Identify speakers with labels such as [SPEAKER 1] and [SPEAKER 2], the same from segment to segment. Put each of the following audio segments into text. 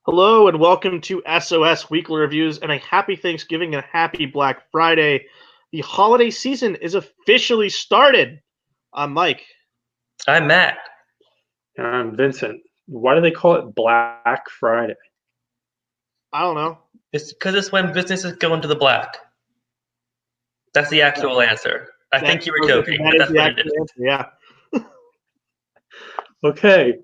[SPEAKER 1] Hello and welcome to SOS Weekly Reviews and a happy Thanksgiving and a happy Black Friday. The holiday season is officially started. I'm Mike.
[SPEAKER 2] I'm Matt.
[SPEAKER 3] And I'm Vincent. Why do they call it Black Friday?
[SPEAKER 1] I don't know.
[SPEAKER 2] It's because it's when businesses go into the black. That's the actual answer. I think you were joking, but that's what it is.
[SPEAKER 1] Answer, yeah.
[SPEAKER 3] Okay.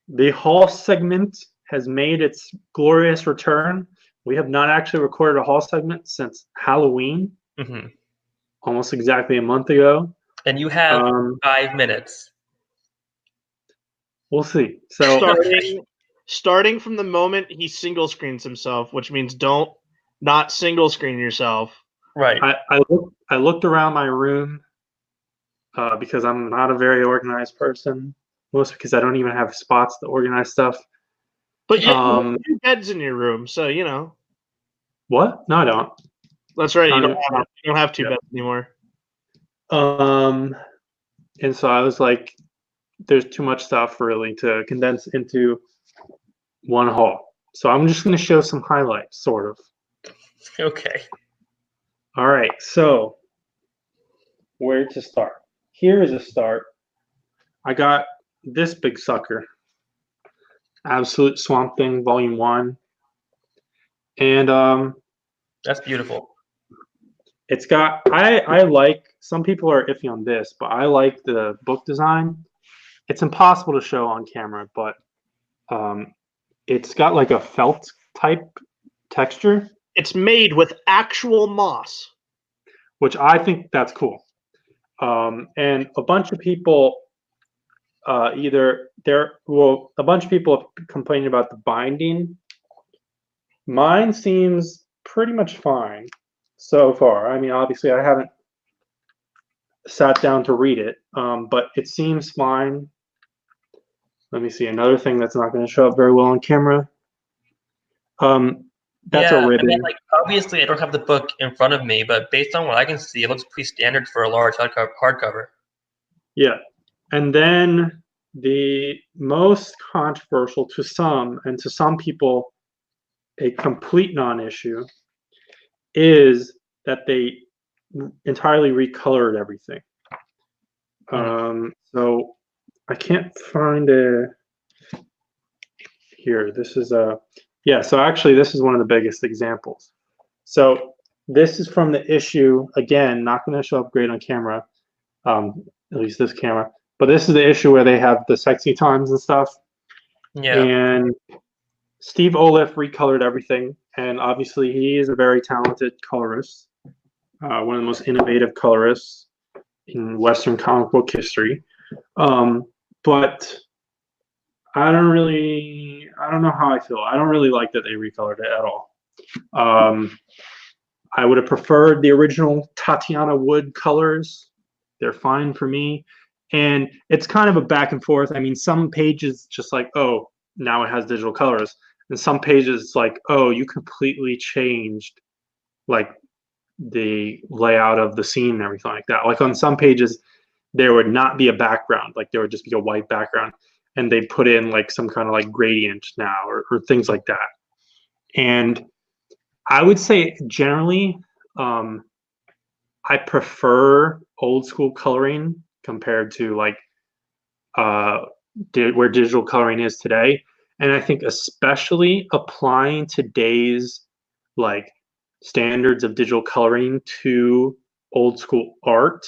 [SPEAKER 3] The Hall segment has made its glorious return. We have not actually recorded a Hall segment since Halloween, almost exactly a month ago.
[SPEAKER 2] And you have 5 minutes.
[SPEAKER 3] We'll see. So
[SPEAKER 1] starting from the moment he single screens himself, which means don't not single screen yourself.
[SPEAKER 2] Right.
[SPEAKER 3] I looked around my room because I'm not a very organized person, mostly because I don't even have spots to organize stuff.
[SPEAKER 1] But you have 2 beds in your room, so you know.
[SPEAKER 3] What? No, I don't.
[SPEAKER 1] That's right. You don't have 2 beds anymore.
[SPEAKER 3] And so I was like, there's too much stuff really to condense into one haul. So I'm just going to show some highlights, sort of.
[SPEAKER 2] Okay.
[SPEAKER 3] All right. So where to start? Here is a start. I got this big sucker, Absolute Swamp Thing Volume 1. And
[SPEAKER 2] that's beautiful.
[SPEAKER 3] It's got, I like, some people are iffy on this, but I like the book design. It's impossible to show on camera, but it's got like a felt type texture.
[SPEAKER 1] It's made with actual moss,
[SPEAKER 3] which I think that's cool. And a bunch of people a bunch of people have complained about the binding. Mine seems pretty much fine so far. I mean, obviously I haven't sat down to read it, but it seems fine. Let me see, another thing that's not going to show up very well on camera. That's a ribbon.
[SPEAKER 2] I mean, like, obviously I don't have the book in front of me, but based on what I can see, it looks pretty standard for a large hardcover.
[SPEAKER 3] Yeah. And then the most controversial to some, and to some people a complete non-issue, is that they entirely recolored everything. So I can't find a here. This is so actually this is one of the biggest examples. So this is from the issue, again, not going to show up great on camera, at least this camera, but this is the issue where they have the sexy times and stuff.
[SPEAKER 2] Yeah.
[SPEAKER 3] And Steve Oliff recolored everything, and obviously he is a very talented colorist, one of the most innovative colorists in Western comic book history. But I don't know how I feel. I don't really like that they recolored it at all. I would have preferred the original Tatiana Wood colors. They're fine for me. And it's kind of a back and forth. I mean, some pages just like, oh, now it has digital colors. And some pages it's like, oh, you completely changed like the layout of the scene and everything like that. Like on some pages, there would not be a background. Like there would just be a white background. And they put in like some kind of like gradient now or things like that. And I would say generally, I prefer old school coloring compared to like where digital coloring is today. And I think especially applying today's like standards of digital coloring to old school art,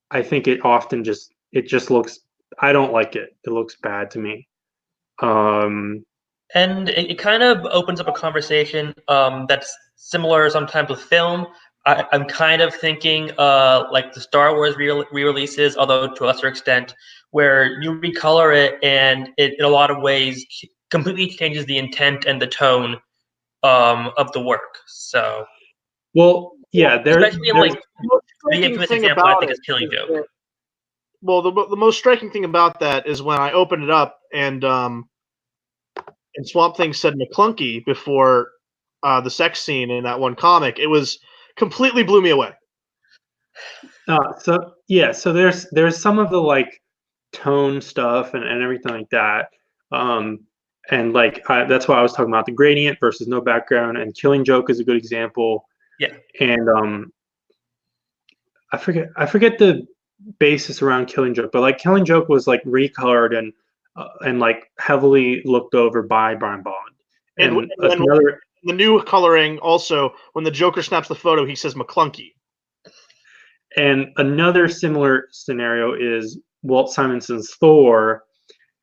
[SPEAKER 3] I think it often just looks, I don't like it. It looks bad to me.
[SPEAKER 2] And it kind of opens up a conversation that's similar sometimes with film. I'm kind of thinking like the Star Wars re-releases, although to a lesser extent, where you recolor it and it in a lot of ways completely changes the intent and the tone of the work. So,
[SPEAKER 3] well, yeah,
[SPEAKER 2] especially like the infamous example I think is Killing Joke.
[SPEAKER 1] Well, the most striking thing about that is when I opened it up and Swamp Thing said McClunky before the sex scene in that one comic, it was completely blew me away.
[SPEAKER 3] So there's some of the like tone stuff and everything like that. And like that's why I was talking about the gradient versus no background, and Killing Joke is a good example.
[SPEAKER 2] Yeah.
[SPEAKER 3] And I forget the basis around Killing Joke, but like Killing Joke was like recolored and like heavily looked over by Brian Bond. And
[SPEAKER 1] then
[SPEAKER 3] another
[SPEAKER 1] the new coloring also, when the Joker snaps the photo, he says McClunky.
[SPEAKER 3] and another similar scenario is Walt Simonson's Thor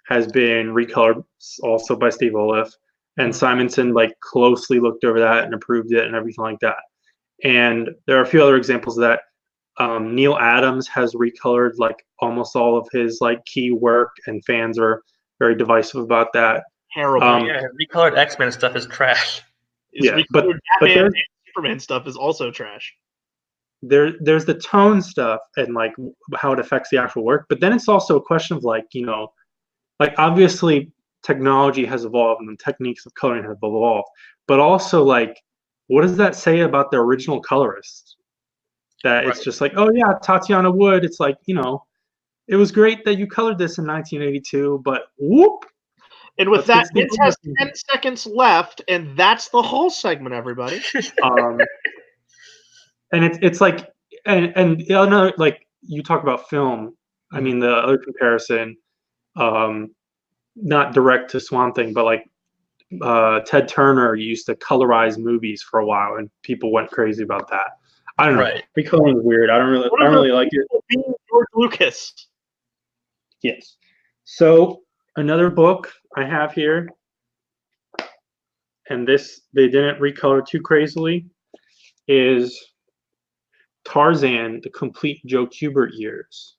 [SPEAKER 3] has been recolored also by Steve Oliff, and Simonson like closely looked over that and approved it and everything like that. And there are a few other examples of that. Neil Adams has recolored like almost all of his like key work, and fans are very divisive about that.
[SPEAKER 1] Terrible.
[SPEAKER 2] Yeah, recolored X-Men stuff is trash.
[SPEAKER 3] But
[SPEAKER 1] Batman and Superman stuff is also trash.
[SPEAKER 3] There's the tone stuff and like how it affects the actual work, but then it's also a question of like, you know, like obviously technology has evolved and the techniques of coloring have evolved, but also like what does that say about the original colorist? That it's just like, oh yeah, Tatiana Wood, it's like, you know, it was great that you colored this in 1982, but whoop.
[SPEAKER 1] And with that, it has 10 seconds left, and that's the whole segment, everybody.
[SPEAKER 3] And it's like, and another, like you talk about film. I mean, the other comparison, not direct to Swamp Thing, but like Ted Turner used to colorize movies for a while, and people went crazy about that. I don't know. Recoloring is weird. I don't really like it.
[SPEAKER 1] Being George Lucas.
[SPEAKER 3] Yes. So another book I have here, and this they didn't recolor too crazily, is Tarzan: The Complete Joe Kubert Years.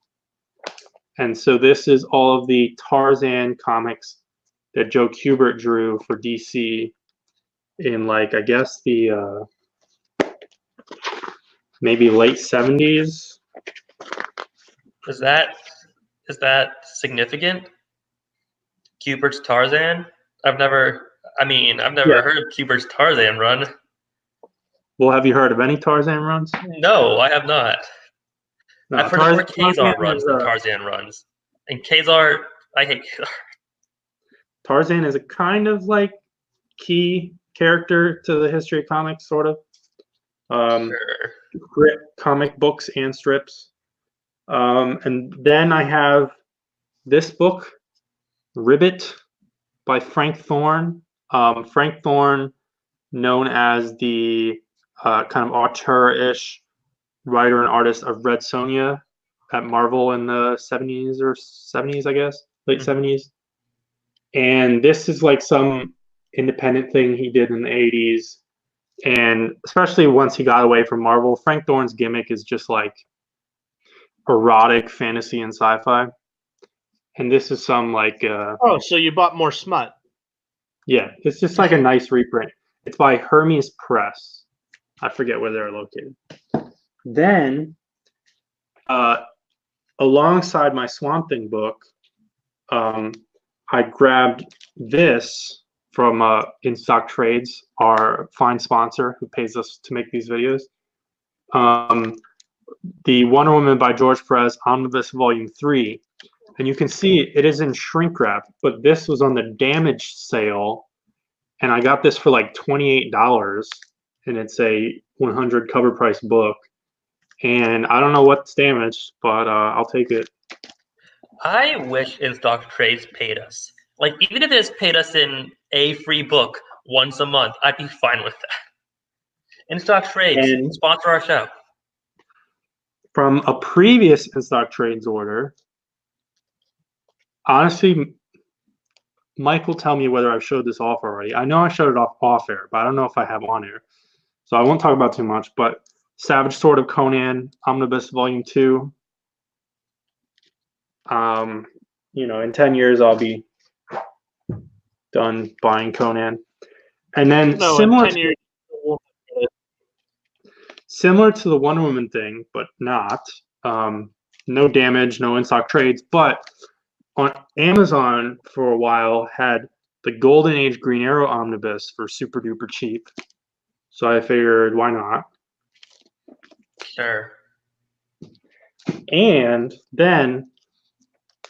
[SPEAKER 3] And so this is all of the Tarzan comics that Joe Kubert drew for DC in like I guess the maybe late 70s.
[SPEAKER 2] Is that significant? Kubert's Tarzan? I've never heard of Kubert's Tarzan run.
[SPEAKER 3] Well, have you heard of any Tarzan runs?
[SPEAKER 2] No, I have not.
[SPEAKER 3] No,
[SPEAKER 2] I've heard more Kazar runs than Tarzan runs. And Kazar, I hate Kazar.
[SPEAKER 3] Tarzan is a kind of like key character to the history of comics, sort of. Grit comic books and strips. And then I have this book, Ribbit, by Frank Thorne. Frank Thorne, known as the kind of auteur-ish writer and artist of Red Sonja at Marvel in the 70s, I guess, late 70s. And this is like some independent thing he did in the 80s. And especially once he got away from Marvel, Frank Thorne's gimmick is just like erotic fantasy and sci-fi. And this is some like
[SPEAKER 1] so you bought more smut.
[SPEAKER 3] Yeah, it's just like a nice reprint. It's by Hermes Press. I forget where they're located. Then alongside my Swamp Thing book, I grabbed this from In Stock Trades, our fine sponsor who pays us to make these videos. The Wonder Woman by George Perez Omnibus Volume 3. And you can see it is in shrink wrap, but this was on the damaged sale. And I got this for like $28, and it's a 100 cover price book. And I don't know what's damaged, but I'll take it.
[SPEAKER 2] I wish In Stock Trades paid us. Like, even if it's paid us in a free book once a month, I'd be fine with that. In Stock Trades, sponsor our show.
[SPEAKER 3] From a previous In Stock Trades order, honestly, Mike will tell me whether I've showed this off already. I know I showed it off air, but I don't know if I have on air. So I won't talk about too much, but Savage Sword of Conan, Omnibus Volume 2. You know, in 10 years, I'll be done buying Conan. And then similar to the Wonder Woman thing, but not. No damage, no in-stock trades. But on Amazon for a while had the Golden Age Green Arrow Omnibus for super duper cheap. So I figured, why not?
[SPEAKER 2] Sure.
[SPEAKER 3] And then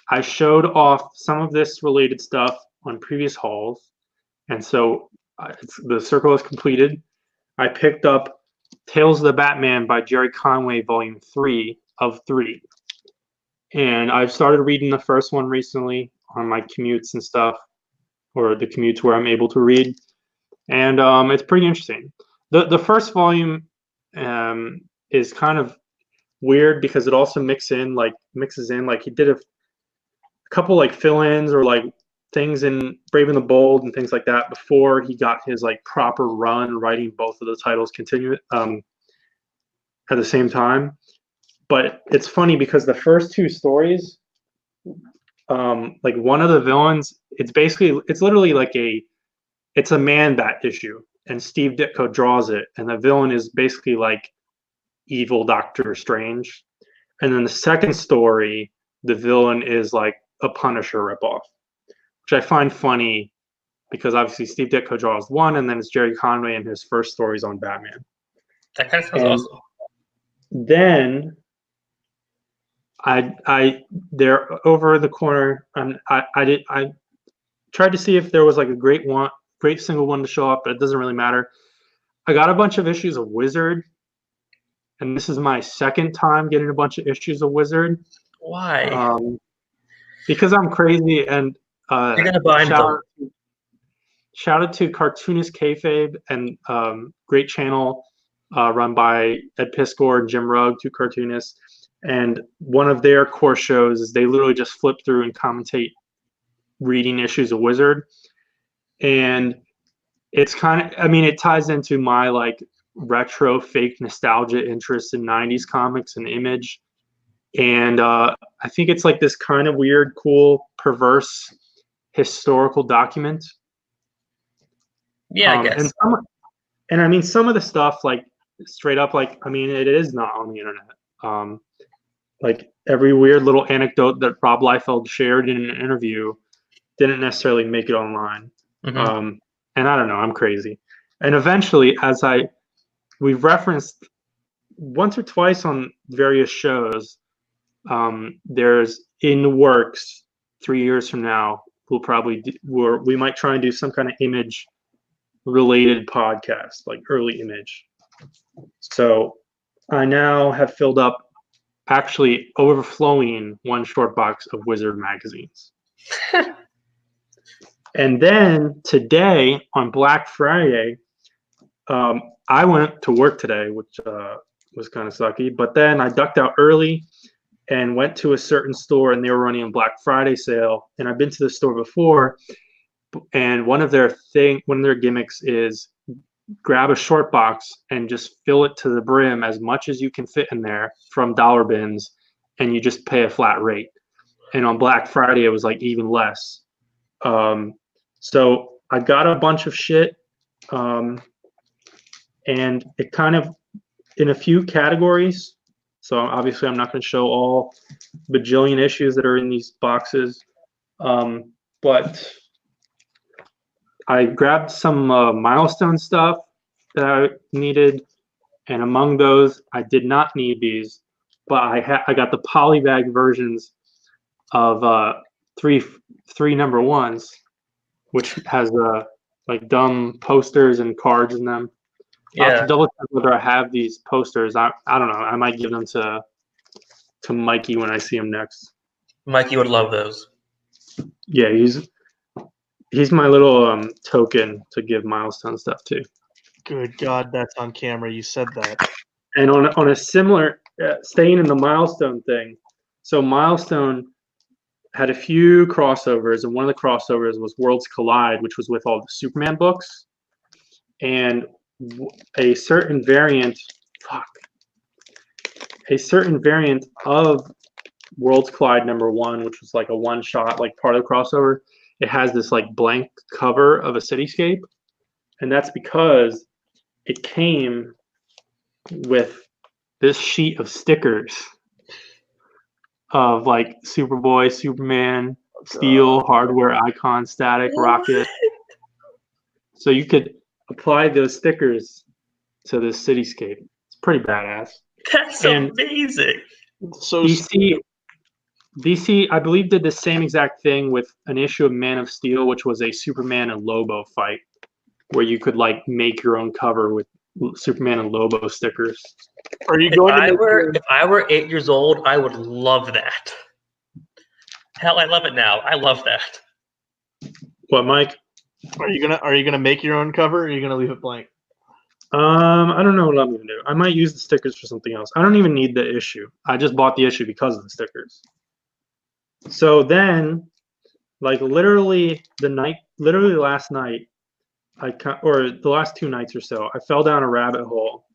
[SPEAKER 3] I showed off some of this related stuff on previous hauls, and so the circle is completed. I picked up Tales of the Batman by Jerry Conway, Volume 3 of 3. And I've started reading the first one recently on my commutes and stuff, or the commutes where I'm able to read. And it's pretty interesting. The first volume is kind of weird because it also mixes in like he did a couple like fill-ins or like things in Brave and the Bold and things like that before he got his like proper run writing both of the titles at the same time. But it's funny because the first two stories, like one of the villains, it's literally like it's a Man Bat issue, and Steve Ditko draws it, and the villain is basically like evil Doctor Strange. And then the second story, the villain is like a Punisher ripoff, which I find funny because obviously Steve Ditko draws one, and then it's Jerry Conway in his first stories on Batman.
[SPEAKER 2] That kind of sounds awesome.
[SPEAKER 3] Then they're over the corner, and I tried to see if there was like a great single one to show up, but it doesn't really matter. I got a bunch of issues of Wizard, and this is my second time getting a bunch of issues of Wizard.
[SPEAKER 2] Why?
[SPEAKER 3] Because I'm crazy, and
[SPEAKER 2] you're gonna bind them.
[SPEAKER 3] Shout out to Cartoonist Kayfabe and great channel run by Ed Piskor and Jim Rugg, two cartoonists. And one of their core shows is they literally just flip through and commentate reading issues of Wizard. And it's it ties into my like retro fake nostalgia interest in 90s comics and Image. And I think it's like this kind of weird, cool, perverse historical document.
[SPEAKER 2] Yeah, I guess.
[SPEAKER 3] And some of the stuff, like straight up, like it is not on the internet. Like every weird little anecdote that Rob Liefeld shared in an interview didn't necessarily make it online.
[SPEAKER 2] Mm-hmm.
[SPEAKER 3] And I don't know, I'm crazy. And eventually, we've referenced once or twice on various shows, there's in the works 3 years from now, we might try and do some kind of Image related podcast, like early Image. So I now have filled up, actually overflowing, one short box of Wizard magazines. And then today on Black Friday, I went to work today, which was kind of sucky. But then I ducked out early and went to a certain store, and they were running a Black Friday sale. And I've been to the store before, and one of their gimmicks is grab a short box and just fill it to the brim as much as you can fit in there from dollar bins, and you just pay a flat rate. And on Black Friday, it was like even less. So I got a bunch of shit, and it kind of in a few categories. So obviously I'm not going to show all bajillion issues that are in these boxes, but I grabbed some milestone stuff that I needed, and among those, I did not need these, but I got the polybag versions of three number ones, which has like dumb posters and cards in them.
[SPEAKER 2] Yeah.
[SPEAKER 3] I'll have to double check whether I have these posters. I don't know. I might give them to Mikey when I see him next.
[SPEAKER 2] Mikey would love those.
[SPEAKER 3] Yeah, he's my little token to give milestone stuff to.
[SPEAKER 1] Good God, that's on camera. You said that.
[SPEAKER 3] And on a similar, staying in the milestone thing, so Milestone had a few crossovers, and one of the crossovers was Worlds Collide, which was with all the Superman books, and a certain variant of Worlds Collide #1, which was like a one-shot, like part of the crossover. It has this like blank cover of a cityscape, and that's because it came with this sheet of stickers of like Superboy, Superman, Steel, Hardware, Icon, Static, Rocket. So you could apply those stickers to this cityscape. It's pretty badass.
[SPEAKER 2] That's amazing.
[SPEAKER 1] So
[SPEAKER 3] DC DC, I believe, did the same exact thing with an issue of Man of Steel, which was a Superman and Lobo fight, where you could like make your own cover with Superman and Lobo stickers.
[SPEAKER 1] Are you
[SPEAKER 2] If
[SPEAKER 1] going to
[SPEAKER 2] I
[SPEAKER 1] make
[SPEAKER 2] were if I were 8 years old, I would love that. Hell, I love it now. I love that.
[SPEAKER 3] What, Mike?
[SPEAKER 1] Are you gonna make your own cover, or are you gonna leave it blank?
[SPEAKER 3] I don't know what I'm gonna do. I might use the stickers for something else. I don't even need the issue. I just bought the issue because of the stickers. So then, like literally last night, or the last 2 nights or so, I fell down a rabbit hole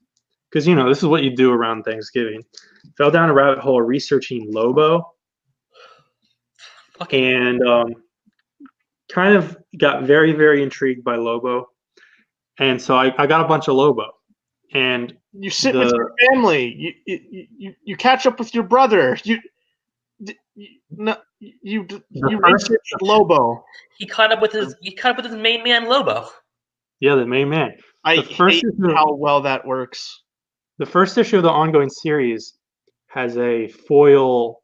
[SPEAKER 3] because this is what you do around Thanksgiving. Fell down a rabbit hole researching Lobo, and kind of got very, very intrigued by Lobo, and so I got a bunch of Lobo, and
[SPEAKER 1] You sit with your family. You catch up with your brother. You research Lobo.
[SPEAKER 2] He caught up with his main man Lobo.
[SPEAKER 3] Yeah, the main man.
[SPEAKER 1] I hate how well that works.
[SPEAKER 3] The first issue of the ongoing series has a foil.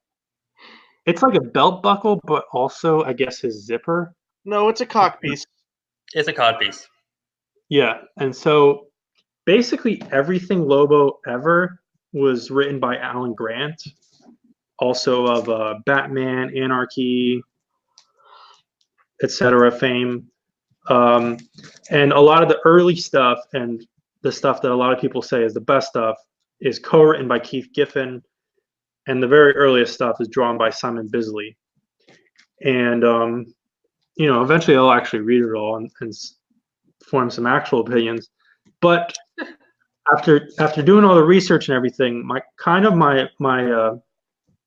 [SPEAKER 3] It's like a belt buckle, but also, I guess, his zipper.
[SPEAKER 1] No, it's a cock piece.
[SPEAKER 2] It's a cod piece.
[SPEAKER 3] Yeah, and so basically everything Lobo ever was written by Alan Grant, also of Batman, Anarchy, etc. fame. And a lot of the early stuff and the stuff that a lot of people say is the best stuff is co-written by Keith Giffen, and the very earliest stuff is drawn by Simon Bisley. And eventually I'll actually read it all and form some actual opinions. But after doing all the research and everything, my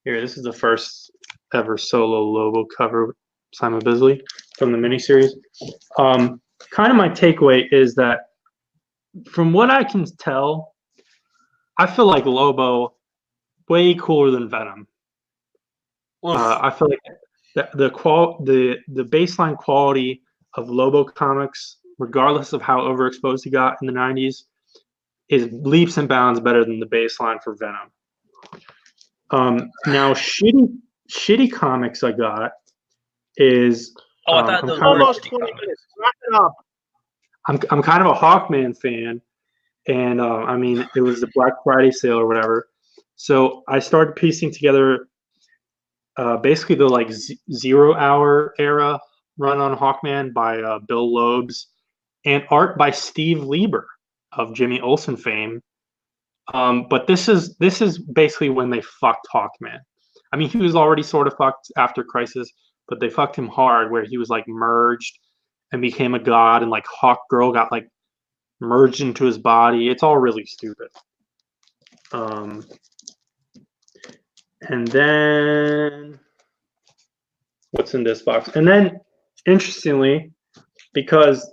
[SPEAKER 3] here, this is the first ever solo Lobo cover with Simon Bisley from the miniseries. Kind of my takeaway is that from what I can tell, I feel like Lobo way cooler than Venom. I feel like the baseline quality of Lobo comics, regardless of how overexposed he got in the 90s, is leaps and bounds better than the baseline for Venom. Now, shitty comics I got is
[SPEAKER 1] almost 20 minutes. Wrap it up.
[SPEAKER 3] I'm kind of a Hawkman fan, and I mean it was the Black Friday sale or whatever, so I started piecing together basically the like 0 Hour era run on Hawkman by Bill Loebs and art by Steve Lieber of Jimmy Olsen fame. But this is basically when they fucked Hawkman. I mean, he was already sort of fucked after Crisis, but they fucked him hard where he was like merged and became a god, and like Hawk Girl got like merged into his body. It's all really stupid. And then what's in this box? And then interestingly, because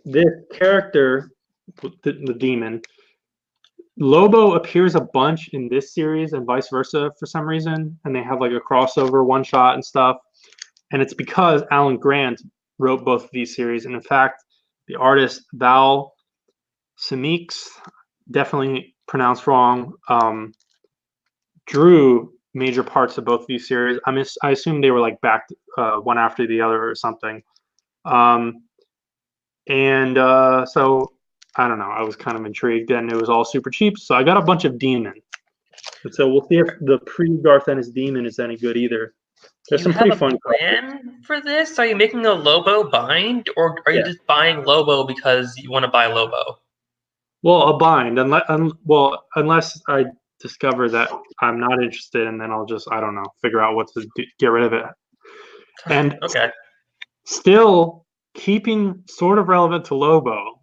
[SPEAKER 3] this character, the demon, Lobo appears a bunch in this series and vice versa for some reason, and they have like a crossover one shot and stuff. And it's because Alan Grant wrote both of these series, and in fact, the artist Val Semix, definitely pronounced wrong, drew major parts of both of these series. I assume they were like back one after the other or something. So I don't know. I was kind of intrigued, and it was all super cheap, so I got a bunch of Demon. And so we'll see if the pre-Garth Ennis Demon is any good either. There's some pretty fun
[SPEAKER 2] plan for this? Are you making a Lobo bind, or are you just buying Lobo because you want to buy Lobo?
[SPEAKER 3] Well, a bind, unless I discover that I'm not interested, and then I'll just, I don't know, figure out what to get rid of it. And
[SPEAKER 2] okay,
[SPEAKER 3] still keeping sort of relevant to Lobo,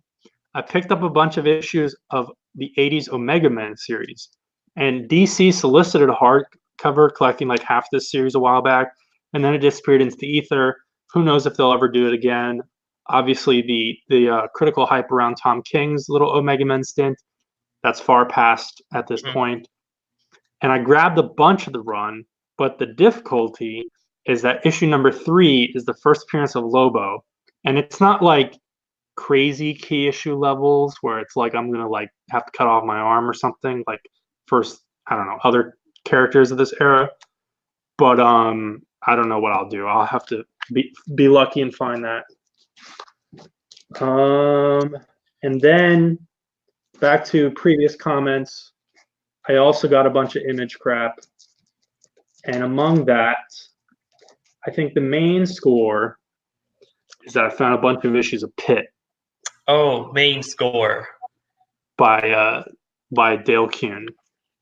[SPEAKER 3] I picked up a bunch of issues of the 80s Omega Men series, and DC solicited a hardcover collecting like half this series a while back, and then it disappeared into the ether. Who knows if they'll ever do it again? Obviously, the critical hype around Tom King's little Omega Men stint, that's far past at this point. And I grabbed a bunch of the run, but the difficulty is that issue number 3 is the first appearance of Lobo, and it's not like crazy key issue levels where it's like I'm gonna like have to cut off my arm or something like first, I don't know, other characters of this era. But I don't know what I'll do. I'll have to be lucky and find that. And then back to previous comments, I also got a bunch of image crap. And among that, I think the main score is that I found a bunch of issues of Pit.
[SPEAKER 2] Oh, main score.
[SPEAKER 3] By Dale Kuhn.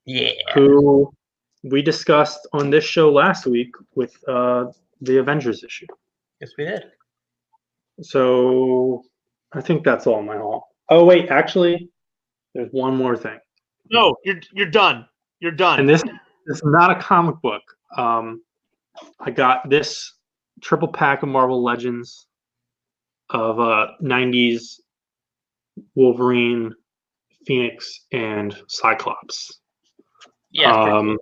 [SPEAKER 2] Yeah.
[SPEAKER 3] Who we discussed on this show last week with the Avengers issue.
[SPEAKER 2] Yes, we did.
[SPEAKER 3] So I think that's all my haul. Oh wait, actually, there's one more thing.
[SPEAKER 1] No, you're done. You're done.
[SPEAKER 3] And this is not a comic book. I got this triple pack of Marvel Legends of 90s Wolverine, Phoenix, and Cyclops.
[SPEAKER 2] Yeah.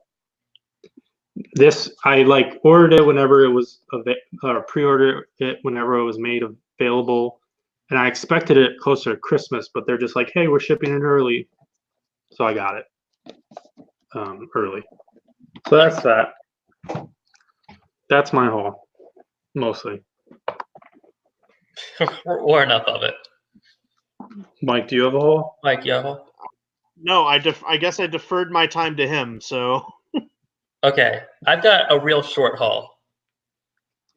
[SPEAKER 3] This I ordered it whenever it was pre-ordered it whenever it was made available, and I expected it closer to Christmas, but they're just like, hey, we're shipping it early, so I got it early. So that's that. That's my haul, mostly.
[SPEAKER 2] Or enough of it.
[SPEAKER 3] Mike, do you have a haul?
[SPEAKER 2] Mike, you have a haul?
[SPEAKER 1] No, I guess I deferred my time to him. So.
[SPEAKER 2] Okay, I've got a real short haul.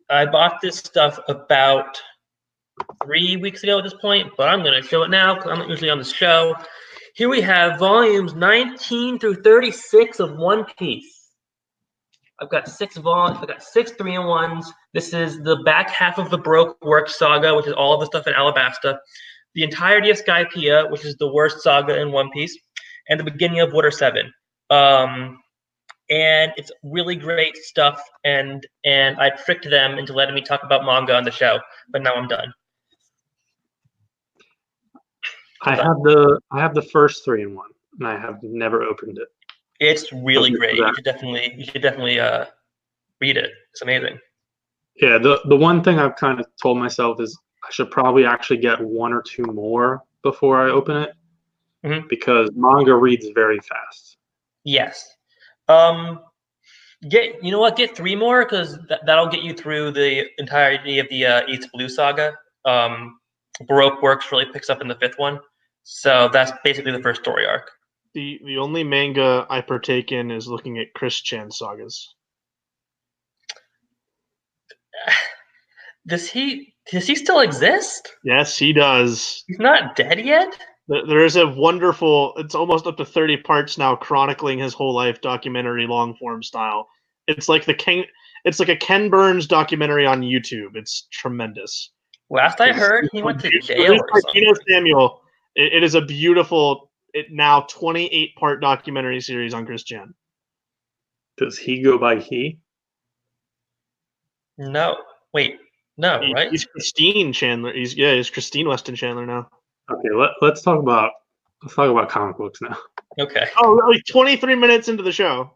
[SPEAKER 2] I bought this stuff about 3 weeks ago at this point, but I'm going to show it now because I'm not usually on the show. Here we have volumes 19 through 36 of One Piece. I've got 6 volumes. I've got 6 3-in-1s. This is the back half of the Baroque Works saga, which is all of the stuff in Alabasta. The entirety of Skypiea, which is the worst saga in One Piece, and the beginning of Water 7. And it's really great stuff, and I tricked them into letting me talk about manga on the show, but now I'm done.
[SPEAKER 3] I have the first 3-in-1, and I have never opened it.
[SPEAKER 2] It's really great. You should definitely read it. It's amazing.
[SPEAKER 3] Yeah, the one thing I've kind of told myself is I should probably actually get 1 or 2 more before I open it, because manga reads very fast.
[SPEAKER 2] Yes. Get 3 more, because that'll get you through the entirety of the East Blue saga. Baroque Works really picks up in the 5th one, so that's basically the first story arc.
[SPEAKER 1] The only manga I partake in is looking at Chris Chan sagas.
[SPEAKER 2] Does he still exist?
[SPEAKER 1] Yes, he does.
[SPEAKER 2] He's not dead yet?
[SPEAKER 1] There is a wonderful, it's almost up to 30 parts now, chronicling his whole life, documentary long form style. It's like a Ken Burns documentary on YouTube. It's tremendous.
[SPEAKER 2] Last I heard, he went to jail or something.
[SPEAKER 1] Samuel. It is a beautiful, now 28-part documentary series on Chris Chan.
[SPEAKER 3] Does he go by he?
[SPEAKER 2] No. Wait. No, right?
[SPEAKER 1] He's Christine Chandler. He's Christine Weston Chandler now.
[SPEAKER 3] Okay, let's talk about comic books now.
[SPEAKER 2] Okay.
[SPEAKER 1] Oh, like 23 minutes into the show,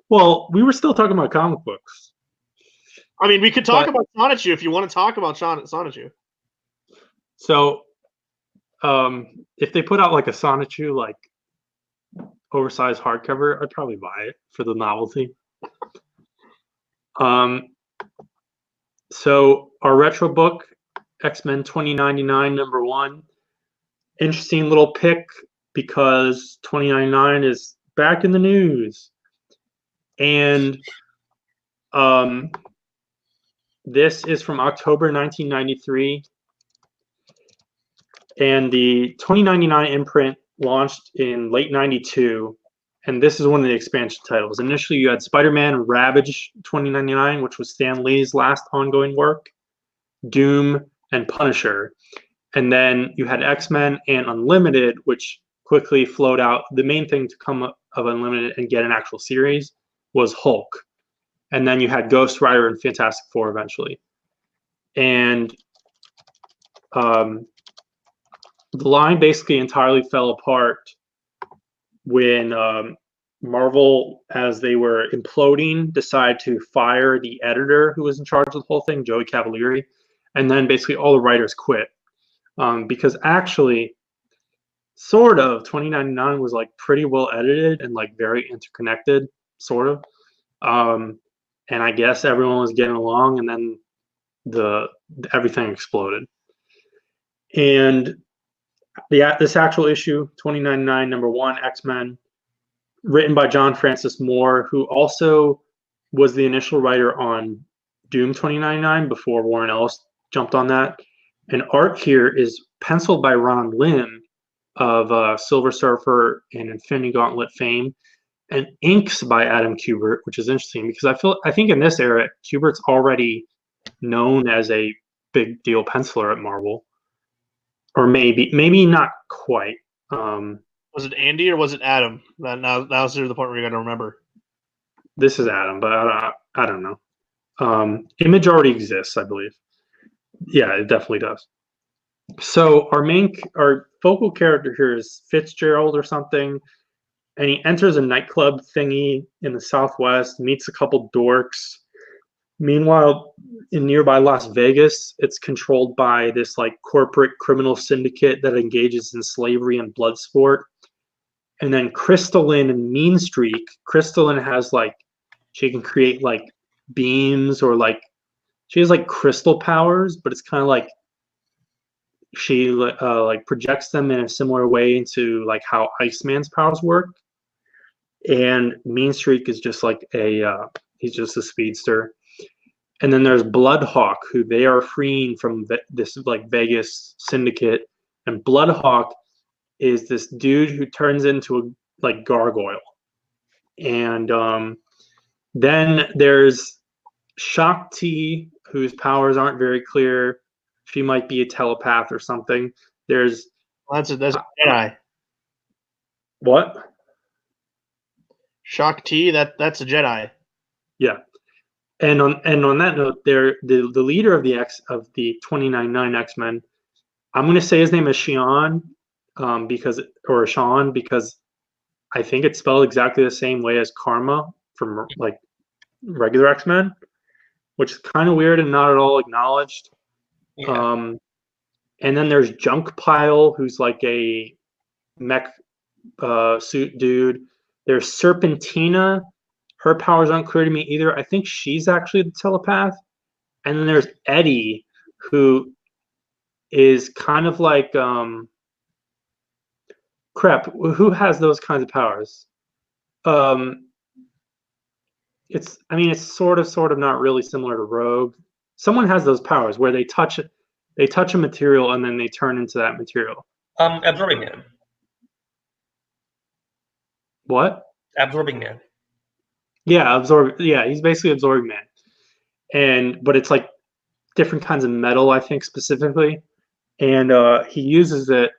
[SPEAKER 3] Well, we were still talking about comic books.
[SPEAKER 1] I mean, we could talk about Sonichu if you want to talk about Sonichu.
[SPEAKER 3] So, if they put out like a Sonichu oversized hardcover, I'd probably buy it for the novelty. So our retro book, X-Men 2099 #1, interesting little pick because 2099 is back in the news, and this is from October 1993, and the 2099 imprint launched in late 92, and this is one of the expansion titles. Initially, you had Spider-Man Ravage 2099, which was Stan Lee's last ongoing work, Doom, and Punisher. And then you had X-Men and Unlimited, which quickly flowed out. The main thing to come up of Unlimited and get an actual series was Hulk. And then you had Ghost Rider and Fantastic Four eventually. And the line basically entirely fell apart when Marvel, as they were imploding, decided to fire the editor who was in charge of the whole thing, Joey Cavalieri, and then basically all the writers quit. Because actually, sort of, 2099 was pretty well edited and very interconnected, sort of. And I guess everyone was getting along, and then everything exploded. And this actual issue, 2099, number 1, X-Men, written by John Francis Moore, who also was the initial writer on Doom 2099 before Warren Ellis jumped on that. And art here is penciled by Ron Lim of Silver Surfer and Infinity Gauntlet fame, and inks by Adam Kubert, which is interesting because I think in this era Kubert's already known as a big deal penciler at Marvel, or maybe not quite.
[SPEAKER 1] Was it Andy or was it Adam? Now's the point where you got to remember.
[SPEAKER 3] This is Adam, but I don't know. Image already exists, I believe. Yeah, it definitely does. So our focal character here is Fitzgerald or something, and he enters a nightclub thingy in the Southwest, meets a couple dorks. Meanwhile, in nearby Las Vegas, it's controlled by this like corporate criminal syndicate that engages in slavery and blood sport. And then Crystalline and Mean Streak. Crystalline has like, she can create like beams, or like she has like crystal powers, but it's kind of like she like projects them in a similar way to like how Iceman's powers work. And Mean Streak is just like he's just a speedster. And then there's Bloodhawk, who they are freeing from this like Vegas syndicate. And Bloodhawk is this dude who turns into a like gargoyle. And then there's Shakti, whose powers aren't very clear. She might be a telepath or something. There's
[SPEAKER 1] that's a Jedi.
[SPEAKER 3] What?
[SPEAKER 1] Shakti, that's a Jedi.
[SPEAKER 3] Yeah. And on that note, the leader of the 2099 X-Men, I'm going to say his name is Sean, because I think it's spelled exactly the same way as Karma from like regular X-Men, which is kind of weird and not at all acknowledged. Yeah. And then there's Junk Pile, who's like a mech suit dude. There's Serpentina. Her powers aren't clear to me either. I think she's actually the telepath. And then there's Eddie, who is kind of like crap. Who has those kinds of powers? It's sort of not really similar to Rogue. Someone has those powers where they touch a material and then they turn into that material.
[SPEAKER 2] Absorbing Man.
[SPEAKER 3] What?
[SPEAKER 2] Absorbing Man.
[SPEAKER 3] Yeah, Yeah, he's basically Absorbing Man, but it's like different kinds of metal, I think specifically, and he uses it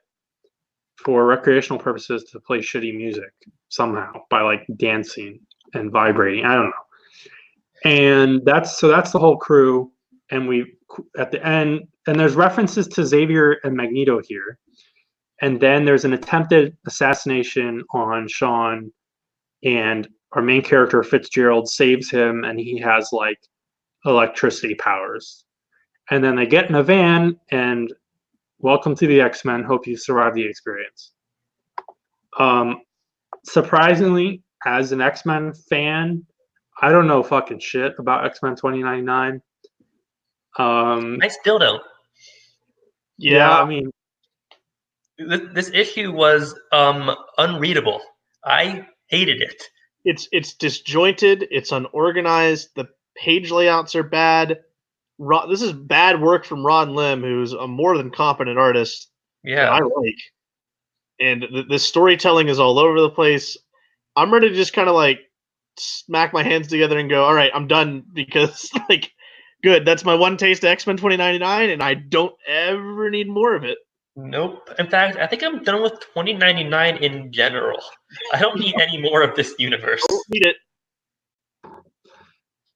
[SPEAKER 3] for recreational purposes to play shitty music somehow by like dancing and vibrating. I don't know. And that's the whole crew. And we at the end, and there's references to Xavier and Magneto here. And then there's an attempted assassination on Sean, and our main character Fitzgerald saves him, and he has like electricity powers. And then they get in a van, and welcome to the X-Men. Hope you survive the experience. Surprisingly, as an X-Men fan, I don't know fucking shit about X-Men 2099.
[SPEAKER 2] I still don't.
[SPEAKER 3] Yeah, I mean,
[SPEAKER 2] this issue was unreadable. I hated it.
[SPEAKER 1] It's disjointed. It's unorganized. The page layouts are bad. This is bad work from Ron Lim, who's a more than competent artist.
[SPEAKER 2] Yeah,
[SPEAKER 1] I like. And the storytelling is all over the place. I'm ready to just kind of like smack my hands together and go, all right, I'm done, because like, good. That's my one taste of X-Men 2099, and I don't ever need more of it.
[SPEAKER 2] Nope. In fact, I think I'm done with 2099 in general. I don't need any more of this universe.
[SPEAKER 1] I don't need it.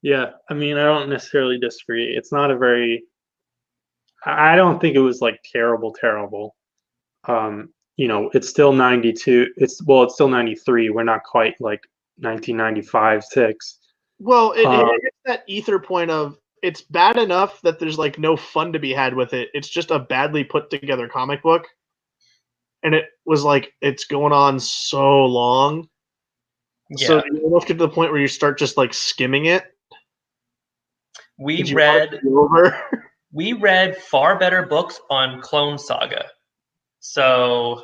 [SPEAKER 3] Yeah, I mean, I don't necessarily disagree. It's not a very. I don't think it was like terrible. It's still 92. It's still 93. We're not quite like 1995, 6.
[SPEAKER 1] Well, it hits that ether point of it's bad enough that there's like no fun to be had with it. It's just a badly put together comic book. And it was like, it's going on so long. So
[SPEAKER 2] Yeah,
[SPEAKER 1] you almost get to the point where you start just like skimming it.
[SPEAKER 2] we
[SPEAKER 1] Did you want
[SPEAKER 2] read
[SPEAKER 1] it to be over?
[SPEAKER 2] we read far better books on Clone Saga. So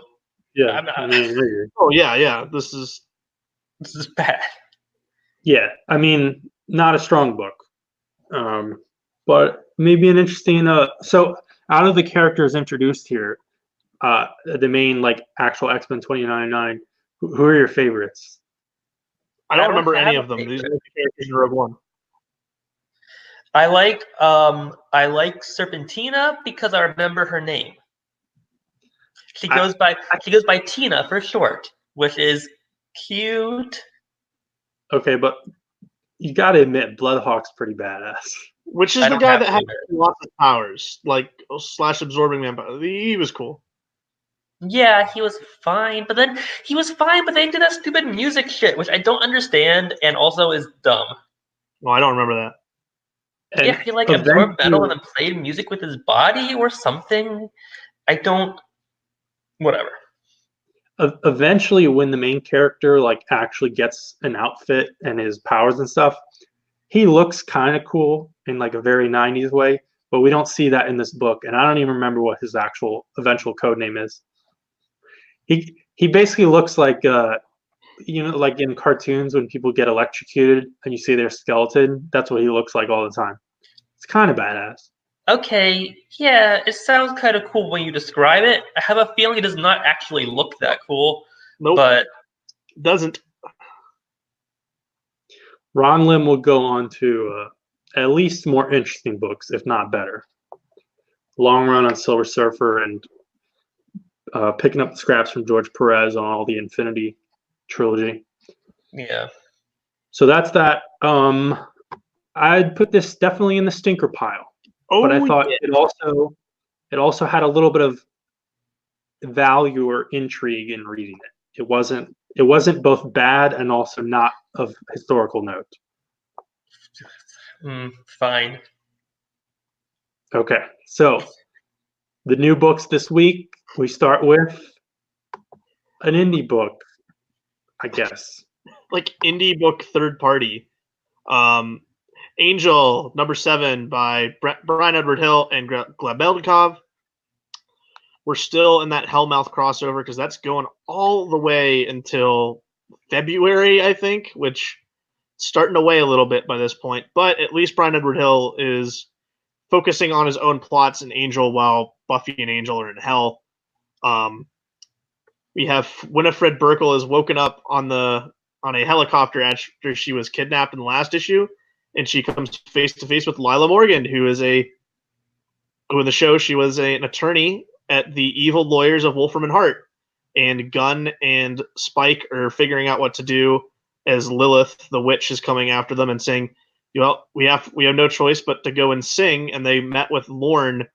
[SPEAKER 3] Yeah,
[SPEAKER 2] I'm not,
[SPEAKER 3] I mean, maybe.
[SPEAKER 1] Oh yeah. This is
[SPEAKER 2] this is bad.
[SPEAKER 3] Yeah, I mean, not a strong book, but maybe an interesting. So out of the characters introduced here, the main like actual X-Men 2099, who are your favorites?
[SPEAKER 1] I
[SPEAKER 2] I
[SPEAKER 1] don't
[SPEAKER 2] don't
[SPEAKER 1] remember any
[SPEAKER 2] have a
[SPEAKER 1] of them. These are
[SPEAKER 2] favorite.
[SPEAKER 1] the characters in Rogue One.
[SPEAKER 2] I like Serpentina because I remember her name. She
[SPEAKER 3] I,
[SPEAKER 2] goes by Tina for short, which is cute.
[SPEAKER 3] okay, but you got to admit, Bloodhawk's pretty badass.
[SPEAKER 1] Which is
[SPEAKER 2] I
[SPEAKER 1] the
[SPEAKER 2] don't
[SPEAKER 1] guy
[SPEAKER 2] have
[SPEAKER 1] that had
[SPEAKER 2] favorite.
[SPEAKER 1] lots of powers, like slash absorbing man. He was cool.
[SPEAKER 2] Yeah, he was fine, but then they did that stupid music shit, which I don't understand, and also is dumb.
[SPEAKER 1] Well, I don't remember that.
[SPEAKER 2] Yeah,
[SPEAKER 3] And
[SPEAKER 2] he like absorbed metal and
[SPEAKER 3] eventually,
[SPEAKER 2] then played music with his body or something. I don't. Whatever.
[SPEAKER 3] eventually, when the main character like actually gets an outfit and his powers and stuff, he looks kind of cool in like a very 90s way, but we don't see that in this book, and I don't even remember what his actual eventual code name is. He basically looks like like in cartoons when people get electrocuted and you see their skeleton, that's what he looks like all the time. It's kind of badass.
[SPEAKER 2] Okay, yeah, it sounds kind of cool when you describe it. I have a feeling it does not actually look that cool,
[SPEAKER 1] Nope,
[SPEAKER 2] but
[SPEAKER 1] doesn't.
[SPEAKER 3] Ron Lim will go on to at least more interesting books, if not better. Long Run on Silver Surfer and picking up the scraps from George Perez on all the Infinity trilogy.
[SPEAKER 2] yeah.
[SPEAKER 3] So that's that. I'd put this definitely in the stinker pile, but I
[SPEAKER 1] Oh
[SPEAKER 3] thought
[SPEAKER 1] yeah.
[SPEAKER 3] it also had a little bit of value or intrigue in reading it. It wasn't both bad and also not of historical note.
[SPEAKER 2] Fine.
[SPEAKER 3] Okay, so the new books this week, we start with an indie book, I guess.
[SPEAKER 1] Like indie book third party. Um, Angel #7 by Brian Edward Hill and Gleb Beldikov. We're still in that Hellmouth crossover because that's going all the way until February, I think, which starting to weigh a little bit by this point. But at least Brian Edward Hill is focusing on his own plots in Angel while Buffy and Angel are in Hell. We have Winifred Burkle is woken up on a helicopter after she was kidnapped in the last issue, and she comes face to face with Lila Morgan, who in the show she was an attorney at the evil lawyers of Wolfram and Hart, and Gunn and Spike are figuring out what to do as Lilith, the witch, is coming after them and saying, "Well, we have no choice but to go and sing." And they met with Lorne,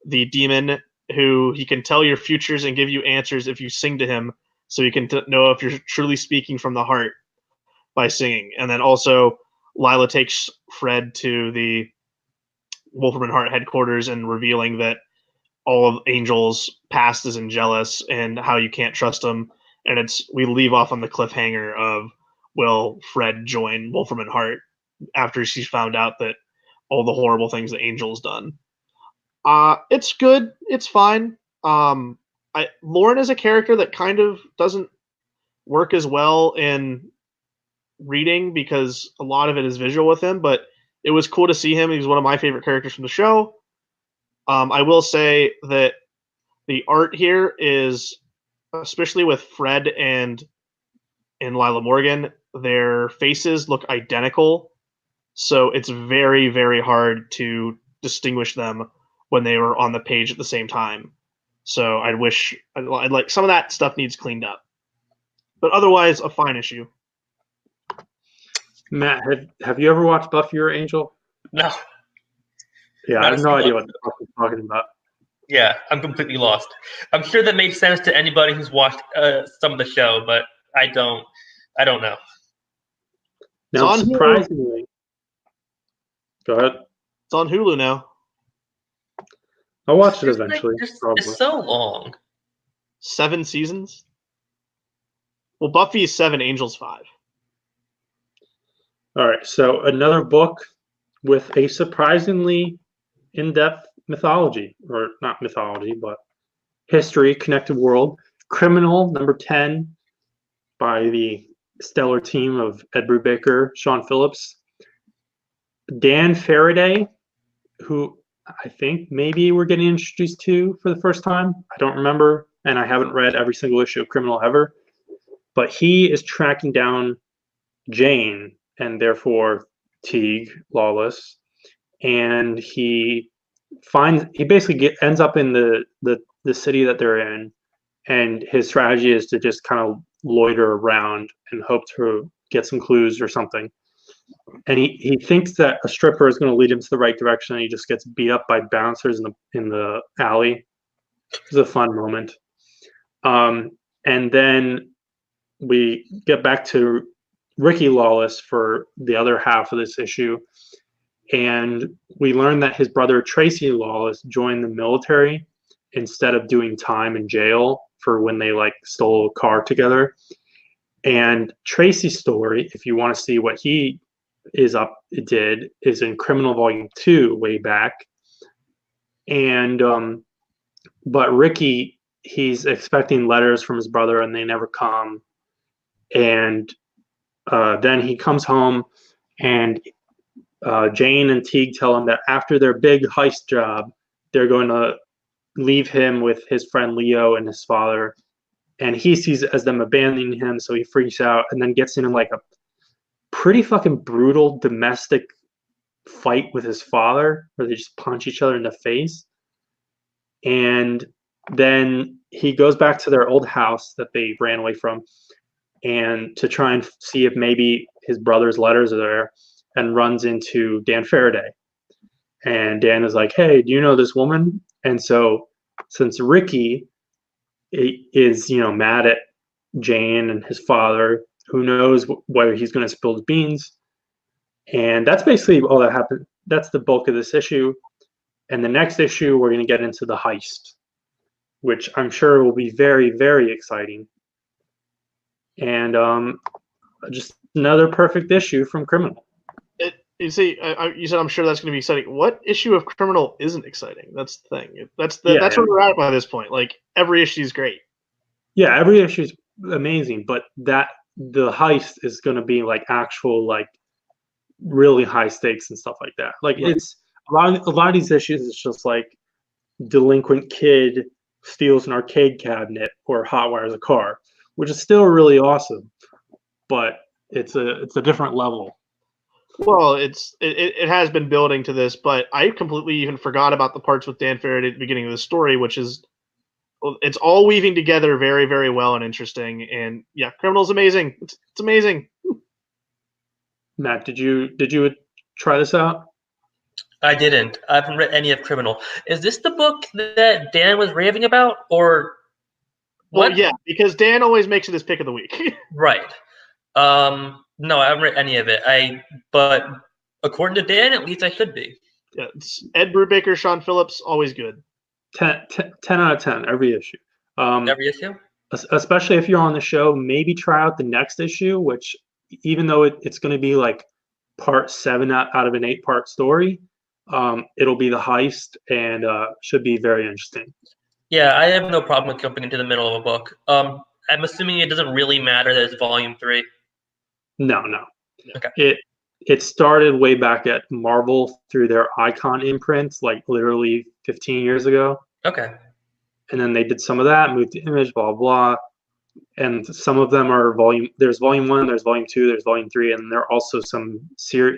[SPEAKER 1] the demon, who he can tell your futures and give you answers if you sing to him, so you can know if you're truly speaking from the heart by singing. And then also, Lila takes Fred to the Wolfram and Hart headquarters and revealing that all of Angel's past is Angelus and how you can't trust him. And we leave off on the cliffhanger of, will Fred join Wolfram and Hart after she's found out that all the horrible things that Angel's done. It's good. It's fine. Lauren is a character that kind of doesn't work as well in reading because a lot of it is visual with him, but it was cool to see him. He's one of my favorite characters from the show. I will say that the art here is, especially with Fred and Lila Morgan, their faces look identical, so it's very, very hard to distinguish them when they were on the page at the same time. So I'd like some of that stuff needs cleaned up, but otherwise a fine issue.
[SPEAKER 3] Matt, have you ever watched Buffy or Angel?
[SPEAKER 2] No,
[SPEAKER 3] Yeah, I
[SPEAKER 2] not a
[SPEAKER 3] have no
[SPEAKER 2] single
[SPEAKER 3] idea what the
[SPEAKER 2] episode.
[SPEAKER 3] fuck you're talking about.
[SPEAKER 2] Yeah, I'm completely lost. I'm sure that made sense to anybody who's watched some of the show, but I don't. I don't know.
[SPEAKER 1] It's
[SPEAKER 3] Now,
[SPEAKER 1] on Hulu.
[SPEAKER 3] surprisingly, go ahead.
[SPEAKER 1] It's on Hulu now.
[SPEAKER 3] I'll watch it
[SPEAKER 2] It's like
[SPEAKER 3] eventually,
[SPEAKER 2] it's
[SPEAKER 3] probably.
[SPEAKER 2] so long.
[SPEAKER 1] 7 seasons. Well, Buffy is 7, Angel's 5.
[SPEAKER 3] All right, so another book with a surprisingly in-depth mythology, or not mythology, but history, connected world. Criminal, number 10, by the stellar team of Ed Brubaker, Sean Phillips. Dan Faraday, who I think maybe we're getting introduced to for the first time. I don't remember, and I haven't read every single issue of Criminal ever. But he is tracking down Jane and therefore Teague, Lawless, and he basically ends up in the city that they're in, and his strategy is to just kind of loiter around and hope to get some clues or something. And he thinks that a stripper is going to lead him to the right direction, and he just gets beat up by bouncers in the alley. It's a fun moment. And then we get back to Ricky Lawless for the other half of this issue, and we learn that his brother Tracy Lawless joined the military instead of doing time in jail for when they like stole a car together. And Tracy's story, if you want to see what he is in Criminal Volume 2 way back. And but Ricky, he's expecting letters from his brother and they never come. And then he comes home, and Jane and Teague tell him that after their big heist job, they're going to leave him with his friend Leo and his father. And he sees it as them abandoning him, so he freaks out and then gets in like a pretty fucking brutal domestic fight with his father where they just punch each other in the face. And then he goes back to their old house that they ran away from, and to try and see if maybe his brother's letters are there, and runs into Dan Faraday. And Dan is like, hey, do you know this woman? And so since Ricky is, mad at Jane and his father, who knows whether he's going to spill the beans. And that's basically all that happened. That's the bulk of this issue. And the next issue, we're going to get into the heist, which I'm sure will be very, very exciting. And just another perfect issue from Criminal.
[SPEAKER 1] You see, you said I'm sure that's going to be exciting. What issue of Criminal isn't exciting? That's the thing. That's where we're at by this point. Like, every issue is great.
[SPEAKER 3] Yeah, every issue is amazing, but the heist is going to be like actual, like really high stakes and stuff like that. Like right. It's a lot of these issues. It's just like delinquent kid steals an arcade cabinet or hotwires a car, which is still really awesome, but it's a different level.
[SPEAKER 1] Well, it has been building to this, but I completely even forgot about the parts with Dan Faraday at the beginning of the story, which is, it's all weaving together very, very well and interesting. And yeah, Criminal's amazing. It's amazing.
[SPEAKER 3] Matt, did you try this out?
[SPEAKER 2] I didn't. I haven't read any of Criminal. Is this the book that Dan was raving about, or what?
[SPEAKER 1] Well, yeah, because Dan always makes it his pick of the week.
[SPEAKER 2] Right. No, I haven't read any of it. But according to Dan, at least I should be.
[SPEAKER 1] Yeah, it's Ed Brubaker, Sean Phillips, always good.
[SPEAKER 3] 10 out of 10 every issue.
[SPEAKER 2] Every issue?
[SPEAKER 3] Especially if you're on the show, maybe try out the next issue, which even though it's going to be like part 7 out of an 8-part story, it'll be the heist and should be very interesting.
[SPEAKER 2] Yeah, I have no problem with jumping into the middle of a book. I'm assuming it doesn't really matter that it's volume 3.
[SPEAKER 3] No.
[SPEAKER 2] Okay.
[SPEAKER 3] It started way back at Marvel through their Icon imprints, like literally 15 years ago.
[SPEAKER 2] Okay.
[SPEAKER 3] And then they did some of that, moved to Image, blah, blah. And some of them are there's volume 1, there's volume 2, there's volume 3, and there are also some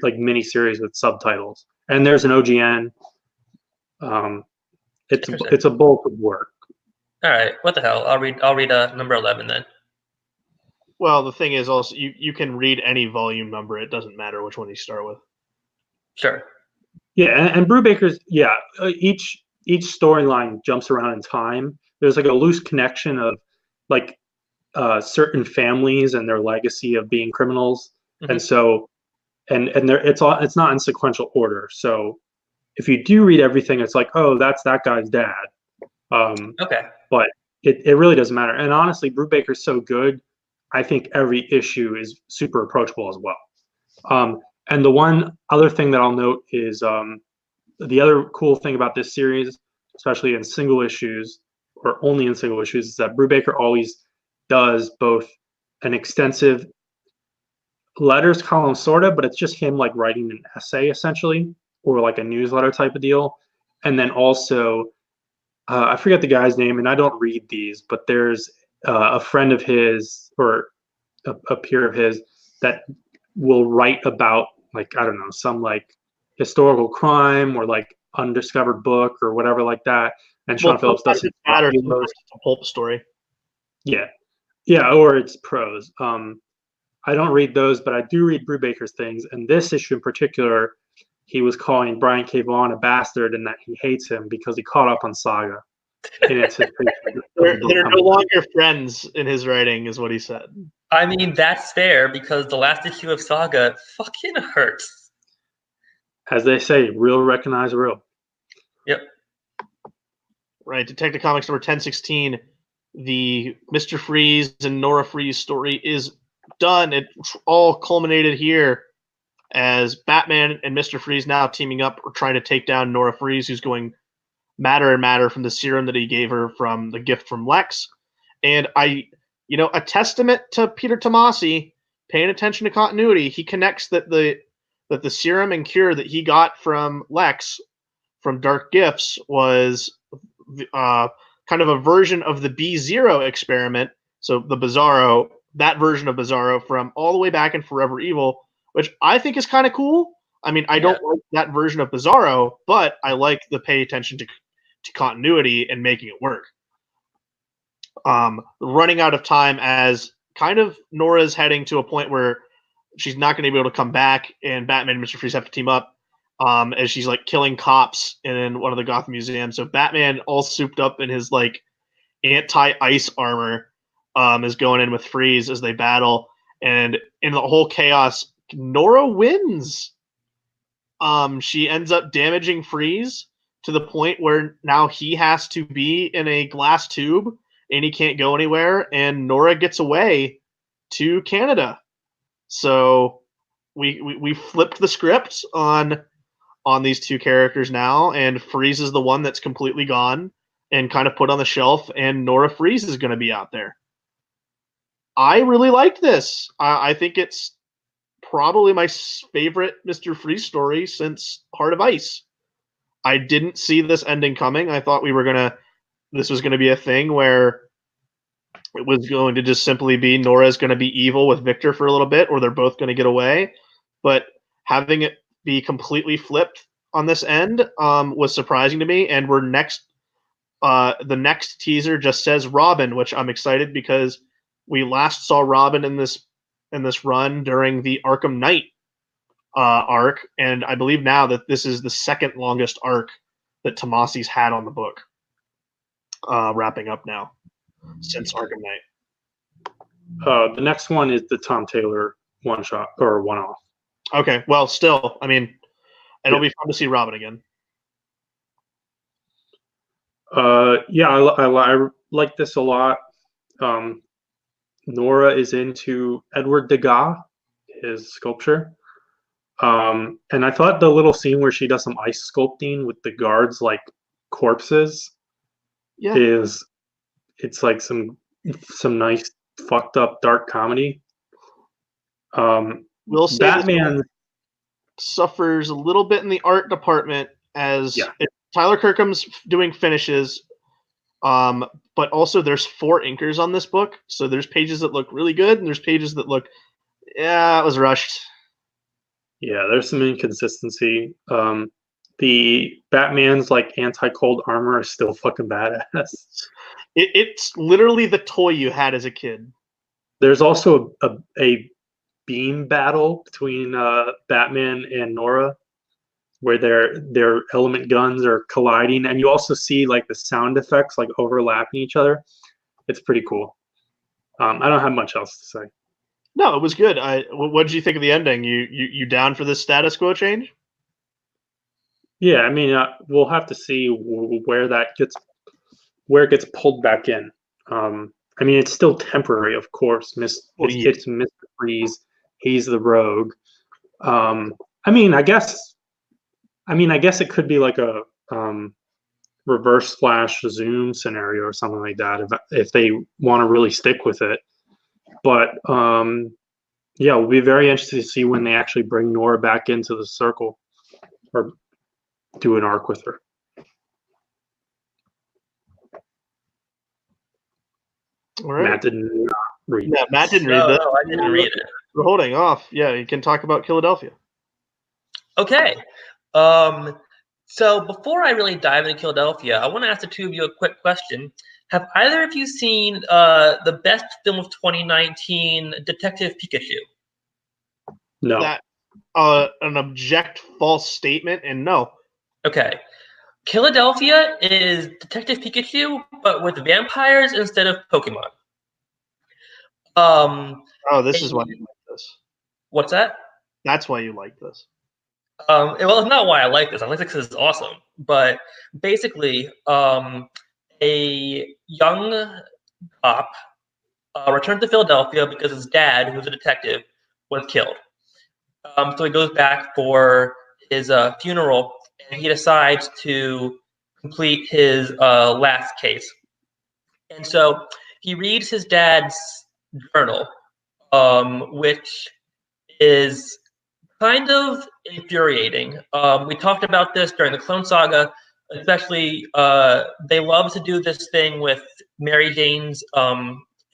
[SPEAKER 3] mini series with subtitles. And there's an OGN. It's a bulk of work.
[SPEAKER 2] All right. What the hell? I'll read number 11 then.
[SPEAKER 1] Well, the thing is also you can read any volume number. It doesn't matter which one you start with.
[SPEAKER 2] Sure.
[SPEAKER 3] Yeah, and Brubaker's each storyline jumps around in time. There's like a loose connection of like certain families and their legacy of being criminals, mm-hmm. And so and it's not in sequential order. So if you do read everything, it's like, oh, that's that guy's dad.
[SPEAKER 2] Okay.
[SPEAKER 3] But it really doesn't matter. And honestly, Brubaker's so good. I think every issue is super approachable as well. And the one other thing that I'll note is the other cool thing about this series, especially in single issues or only in single issues, is that Brubaker always does both an extensive letters column, sort of, but it's just him like writing an essay essentially, or like a newsletter type of deal. And then also, I forget the guy's name, and I don't read these, but there's a friend of his or a peer of his that will write about, like, I don't know, some like historical crime or like undiscovered book or whatever like that. And
[SPEAKER 1] Well,
[SPEAKER 3] Sean Phillips does
[SPEAKER 1] sometimes
[SPEAKER 3] his
[SPEAKER 1] it's matter.
[SPEAKER 3] copy of
[SPEAKER 1] Sometimes
[SPEAKER 3] those.
[SPEAKER 1] it's a pulp story.
[SPEAKER 3] Yeah, yeah, or it's prose. I don't read those, but I do read Brubaker's things. And this issue in particular, he was calling Brian K. Vaughan a bastard and that he hates him because he caught up on Saga in anticipation of the book
[SPEAKER 1] They're no
[SPEAKER 3] coming out.
[SPEAKER 1] longer friends in his writing, is what he said.
[SPEAKER 2] I mean, that's fair because the last issue of Saga fucking hurts.
[SPEAKER 3] As they say, real recognize real.
[SPEAKER 2] Yep.
[SPEAKER 1] Right, Detective Comics number 1016, the Mr. Freeze and Nora Freeze story is done. It's all culminated here as Batman and Mr. Freeze now teaming up are trying to take down Nora Freeze, who's going madder and madder from the serum that he gave her from the gift from Lex. And a testament to Peter Tomasi paying attention to continuity. He connects that the serum and cure that he got from Lex from Dark Gifts was kind of a version of the B0 experiment. So the Bizarro, that version of Bizarro from all the way back in Forever Evil, which I think is kind of cool. I mean, I don't like that version of Bizarro, but I like the pay attention to continuity and making it work. Running out of time as kind of Nora's heading to a point where she's not going to be able to come back, and Batman and Mr. Freeze have to team up as she's like killing cops in one of the Gotham museums. So Batman, all souped up in his like anti-ice armor, is going in with Freeze as they battle, and in the whole chaos, Nora wins. She ends up damaging Freeze to the point where now he has to be in a glass tube and he can't go anywhere, and Nora gets away to Canada. So we flipped the script on these two characters now, and Freeze is the one that's completely gone and kind of put on the shelf, and Nora Freeze is going to be out there. I really liked this. I think it's probably my favorite Mr. Freeze story since Heart of Ice. I didn't see this ending coming. I thought this was gonna be a thing where it was going to just simply be Nora's gonna be evil with Victor for a little bit, or they're both gonna get away. But having it be completely flipped on this end was surprising to me. And the next teaser just says Robin, which I'm excited because we last saw Robin in this run during the Arkham Knight arc, and I believe now that this is the second longest arc that Tomasi's had on the book, wrapping up now since Arkham Knight.
[SPEAKER 3] The next one is the Tom Taylor one shot or one off.
[SPEAKER 1] Okay, well, still, I mean, it'll be fun to see Robin again.
[SPEAKER 3] Yeah, I like this a lot. Nora is into Edward Degas, his sculpture. And I thought the little scene where she does some ice sculpting with the guards like corpses it's like some nice fucked up dark comedy.
[SPEAKER 1] We'll say
[SPEAKER 3] Batman
[SPEAKER 1] suffers a little bit in the art department as Tyler Kirkham's doing finishes. But also there's 4 inkers on this book, so there's pages that look really good and there's pages that look, it was rushed.
[SPEAKER 3] Yeah, there's some inconsistency. The Batman's like anti-cold armor is still fucking badass.
[SPEAKER 1] It's literally the toy you had as a kid.
[SPEAKER 3] There's also a beam battle between Batman and Nora, where their element guns are colliding, and you also see like the sound effects like overlapping each other. It's pretty cool. I don't have much else to say.
[SPEAKER 1] No, it was good. What did you think of the ending? You down for this status quo change?
[SPEAKER 3] Yeah, I mean, we'll have to see where it gets pulled back in. I mean, it's still temporary, of course. It's Mr. Freeze. He's the rogue. I mean, I guess it could be like a reverse flash zoom scenario or something like that if they want to really stick with it. But yeah, we'll be very interested to see when they actually bring Nora back into the circle or do an arc with her.
[SPEAKER 1] All right.
[SPEAKER 3] Matt didn't read.
[SPEAKER 1] Yeah, Matt didn't read that.
[SPEAKER 2] No, I didn't read it.
[SPEAKER 1] We're holding off. Yeah, you can talk about Philadelphia.
[SPEAKER 2] Okay. So before I really dive into Philadelphia, I want to ask the two of you a quick question. Have either of you seen the best film of 2019, Detective Pikachu?
[SPEAKER 3] No.
[SPEAKER 1] That an abject false statement, and no.
[SPEAKER 2] Okay. Philadelphia is Detective Pikachu, but with vampires instead of Pokemon.
[SPEAKER 1] Oh, this is why you like this.
[SPEAKER 2] What's that?
[SPEAKER 1] That's why you like this.
[SPEAKER 2] Well, it's not why I like this. I like this because it's awesome. But basically, a young cop returned to Philadelphia because his dad, who was a detective, was killed. So he goes back for his funeral, and he decides to complete his last case. And so he reads his dad's journal, which is kind of infuriating. We talked about this during the Clone Saga, especially they love to do this thing with Mary Jane's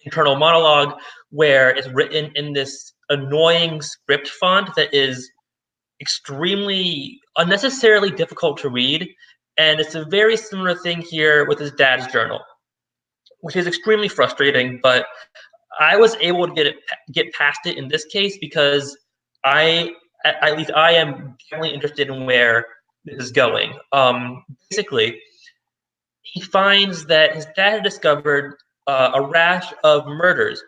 [SPEAKER 2] internal monologue, where it's written in this annoying script font that is extremely unnecessarily difficult to read. And it's a very similar thing here with his dad's journal, which is extremely frustrating. But I was able to get past it in this case because at least I am definitely interested in where this is going. Basically, he finds that his dad had discovered a rash of murders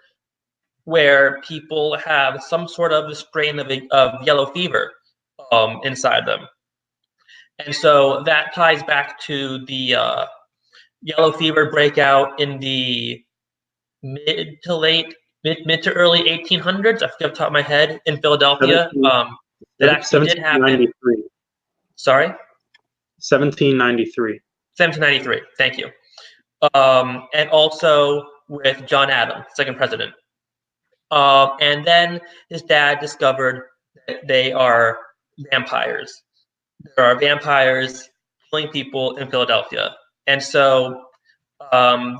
[SPEAKER 2] where people have some sort of a strain of yellow fever inside them. And so that ties back to the yellow fever breakout in the mid to early 1800s. I forget off the top of my head in Philadelphia. That actually did happen. Sorry?
[SPEAKER 3] 1793.
[SPEAKER 2] 1793. Thank you. And also with John Adams, second president. And then his dad discovered that they are vampires. There are vampires killing people in Philadelphia. And so I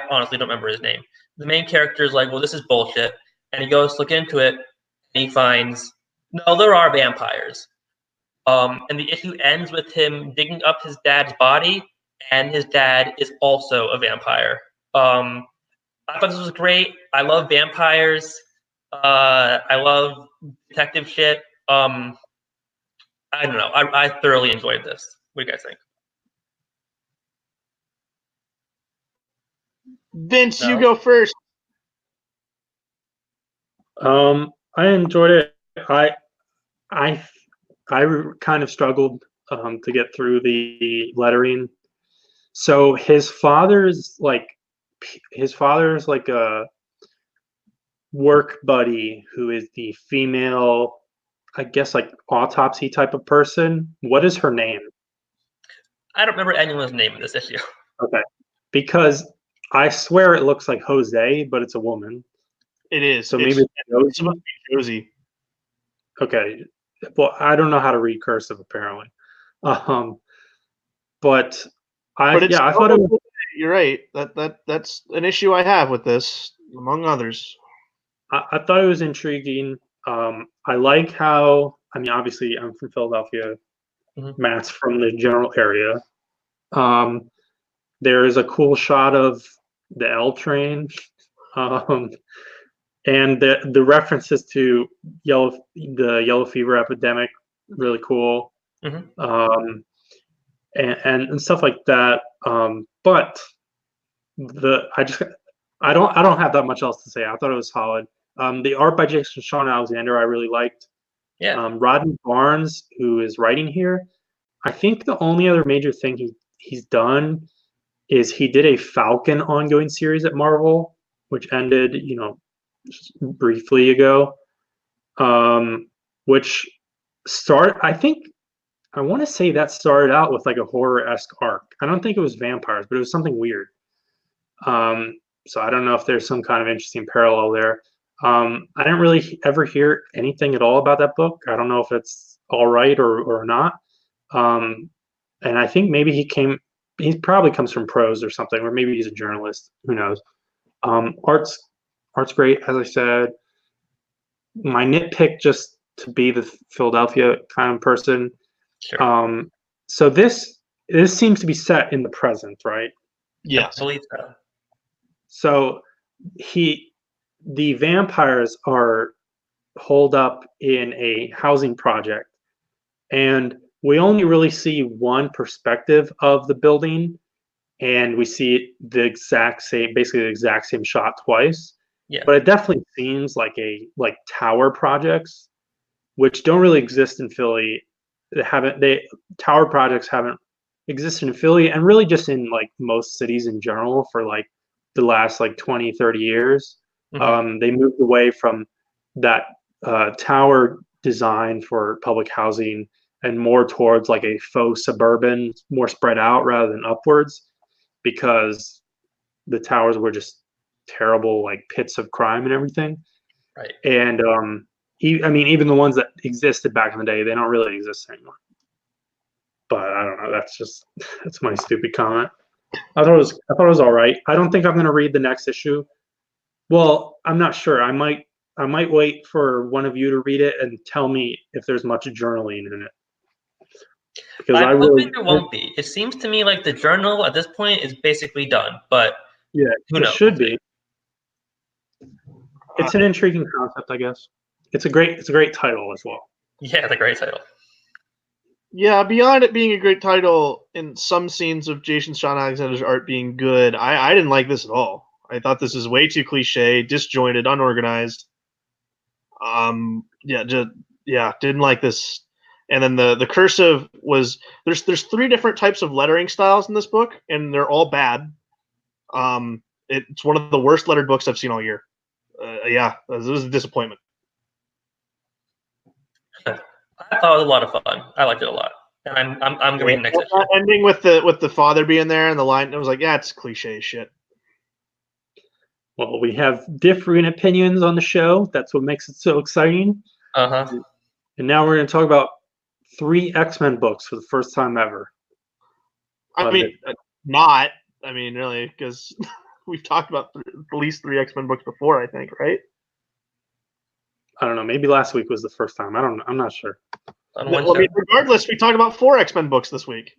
[SPEAKER 2] honestly don't remember his name. The main character is like, well, this is bullshit. And he goes to look into it, and he finds, no, there are vampires. And the issue ends with him digging up his dad's body, and his dad is also a vampire. I thought this was great. I love vampires. I love detective shit. I don't know. I thoroughly enjoyed this. What do you guys think?
[SPEAKER 1] Vince,
[SPEAKER 2] No?
[SPEAKER 1] you go first.
[SPEAKER 3] I enjoyed it. I kind of struggled to get through the lettering. So his father's like a work buddy who is the female, I guess, like autopsy type of person. What is her name?
[SPEAKER 2] I don't remember anyone's name in this issue.
[SPEAKER 3] Okay, because I swear it looks like Jose, but it's a woman.
[SPEAKER 1] It is.
[SPEAKER 3] So maybe
[SPEAKER 1] it's supposed to be Josie.
[SPEAKER 3] Okay. Well, I don't know how to read cursive apparently. But I thought it was.
[SPEAKER 1] You're right. That's an issue I have with this, among others.
[SPEAKER 3] I thought it was intriguing. I like how, I mean, obviously I'm from Philadelphia.
[SPEAKER 2] Mhm.
[SPEAKER 3] Matt's from the general area. There is a cool shot of the L train. And the references to the yellow fever epidemic, really cool.
[SPEAKER 2] Mhm.
[SPEAKER 3] And stuff like that. But I don't have that much else to say. I thought it was solid. The art by Jason Sean Alexander I really liked.
[SPEAKER 2] Yeah.
[SPEAKER 3] Rodney Barnes, who is writing here, I think the only other major thing he's done is he did a Falcon ongoing series at Marvel, which ended, just briefly ago. which I want to say that started out with like a horror-esque arc. I don't think it was vampires, but it was something weird. So I don't know if there's some kind of interesting parallel there. I didn't really ever hear anything at all about that book. I don't know if it's all right or not. And I think maybe he probably comes from prose or something, or maybe he's a journalist. Who knows? Art's great, as I said. My nitpick, just to be the Philadelphia kind of person.
[SPEAKER 2] Sure.
[SPEAKER 3] So this seems to be set in the present, right?
[SPEAKER 1] Yes.
[SPEAKER 2] I believe so.
[SPEAKER 3] So the vampires are holed up in a housing project, and we only really see one perspective of the building, and we see basically the exact same shot twice.
[SPEAKER 2] Yeah.
[SPEAKER 3] But it definitely seems like tower projects, which don't really exist in Philly. Tower projects haven't existed in Philly, and really just in like most cities in general for like the last like 20, 30 years.
[SPEAKER 2] Mm-hmm.
[SPEAKER 3] They moved away from that tower design for public housing and more towards like a faux suburban, more spread out rather than upwards, because the towers were just terrible like pits of crime and everything.
[SPEAKER 2] Right.
[SPEAKER 3] And I mean, even the ones that existed back in the day, they don't really exist anymore. But I don't know. That's my stupid comment. I thought it was all right. I don't think I'm going to read the next issue. Well, I'm not sure. I might wait for one of you to read it and tell me if there's much journaling in it. Because
[SPEAKER 2] I'm hoping there won't be. It seems to me like the journal at this point is basically done, but
[SPEAKER 3] yeah,
[SPEAKER 2] who
[SPEAKER 3] it
[SPEAKER 2] knows?
[SPEAKER 3] should be. It's an intriguing concept, I guess. It's a great title as well.
[SPEAKER 2] Yeah, it's a great title.
[SPEAKER 1] Yeah, beyond it being a great title and some scenes of Jason Sean Alexander's art being good, I didn't like this at all. I thought this is way too cliche, disjointed, unorganized. Didn't like this. And then the cursive was there's three different types of lettering styles in this book, and they're all bad. It's one of the worst lettered books I've seen all year. This was a disappointment.
[SPEAKER 2] I thought it was a lot of fun. I liked it a lot, and I'm gonna read the next issue.
[SPEAKER 1] Ending with the father being there and the line, it was like, yeah, it's cliche shit.
[SPEAKER 3] Well, we have differing opinions on the show. That's what makes it so exciting.
[SPEAKER 2] Uh-huh.
[SPEAKER 3] And now we're going to talk about 3 X-Men books for the first time ever.
[SPEAKER 1] Really, because we've talked about at least 3 X-Men books before, I think, right?
[SPEAKER 3] I don't know. Maybe last week was the first time. I don't know. I'm not sure.
[SPEAKER 1] Regardless, we talked about 4 X-Men books this week.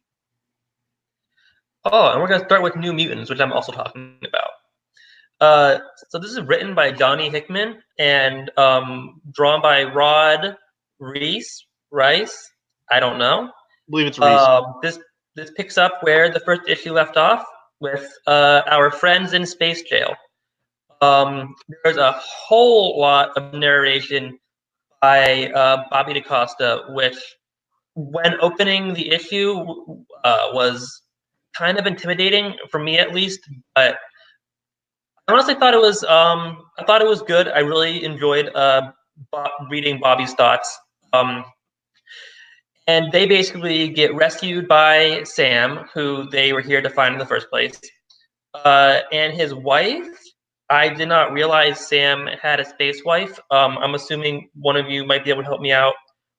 [SPEAKER 2] Oh, and we're going to start with New Mutants, which I'm also talking about. So this is written by Johnny Hickman and drawn by Rod Rice. I don't know.
[SPEAKER 1] I believe it's Reese.
[SPEAKER 2] This picks up where the first issue left off with our friends in space jail. There's a whole lot of narration by Bobby DaCosta, which, when opening the issue, was kind of intimidating for me, at least. But I honestly thought it was good. I really enjoyed reading Bobby's thoughts. And they basically get rescued by Sam, who they were here to find in the first place, and his wife. I did not realize Sam had a space wife. I'm assuming one of you might be able to help me out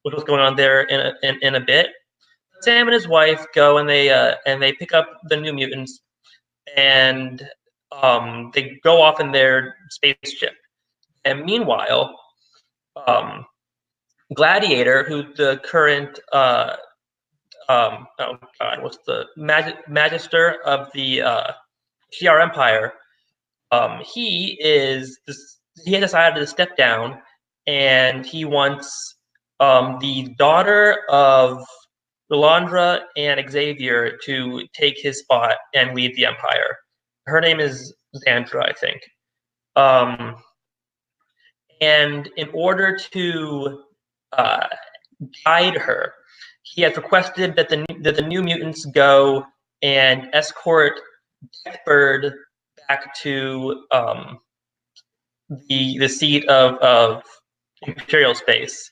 [SPEAKER 2] with what's going on there in a bit. Sam and his wife go and they pick up the New Mutants, and they go off in their spaceship. And meanwhile, Gladiator, who the current what's the magister of the Shi'ar Empire, he has decided to step down, and he wants the daughter of Lilandra and Xavier to take his spot and lead the Empire. Her name is Xandra, I think. And in order to guide her, he has requested that the New Mutants go and escort Deathbird back to the seat of Imperial space.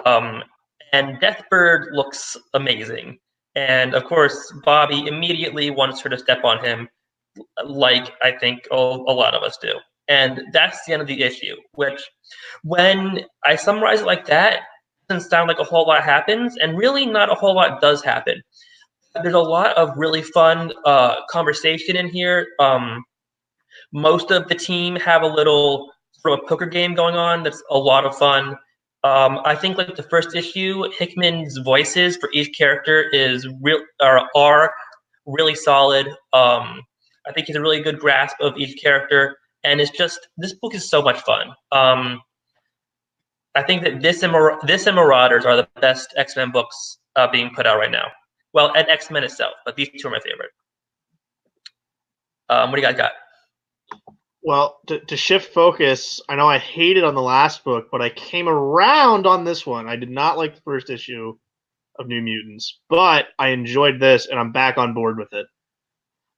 [SPEAKER 2] And Deathbird looks amazing. And of course, Bobby immediately wants her to step on him, like I think a lot of us do. And that's the end of the issue, which when I summarize it like that, it doesn't sound like a whole lot happens, and really not a whole lot does happen. There's a lot of really fun conversation in here. Most of the team have a little sort of poker game going on that's a lot of fun. I think like the first issue, Hickman's voices for each character are really solid. I think he's a really good grasp of each character, and it's just this book is so much fun. I think that this and Marauders are the best X-Men books being put out right now. Well, and X-Men itself, but these two are my favorite. What do you guys got?
[SPEAKER 1] Well, to shift focus, I know I hated on the last book, but I came around on this one. I did not like the first issue of New Mutants, but I enjoyed this, and I'm back on board with it.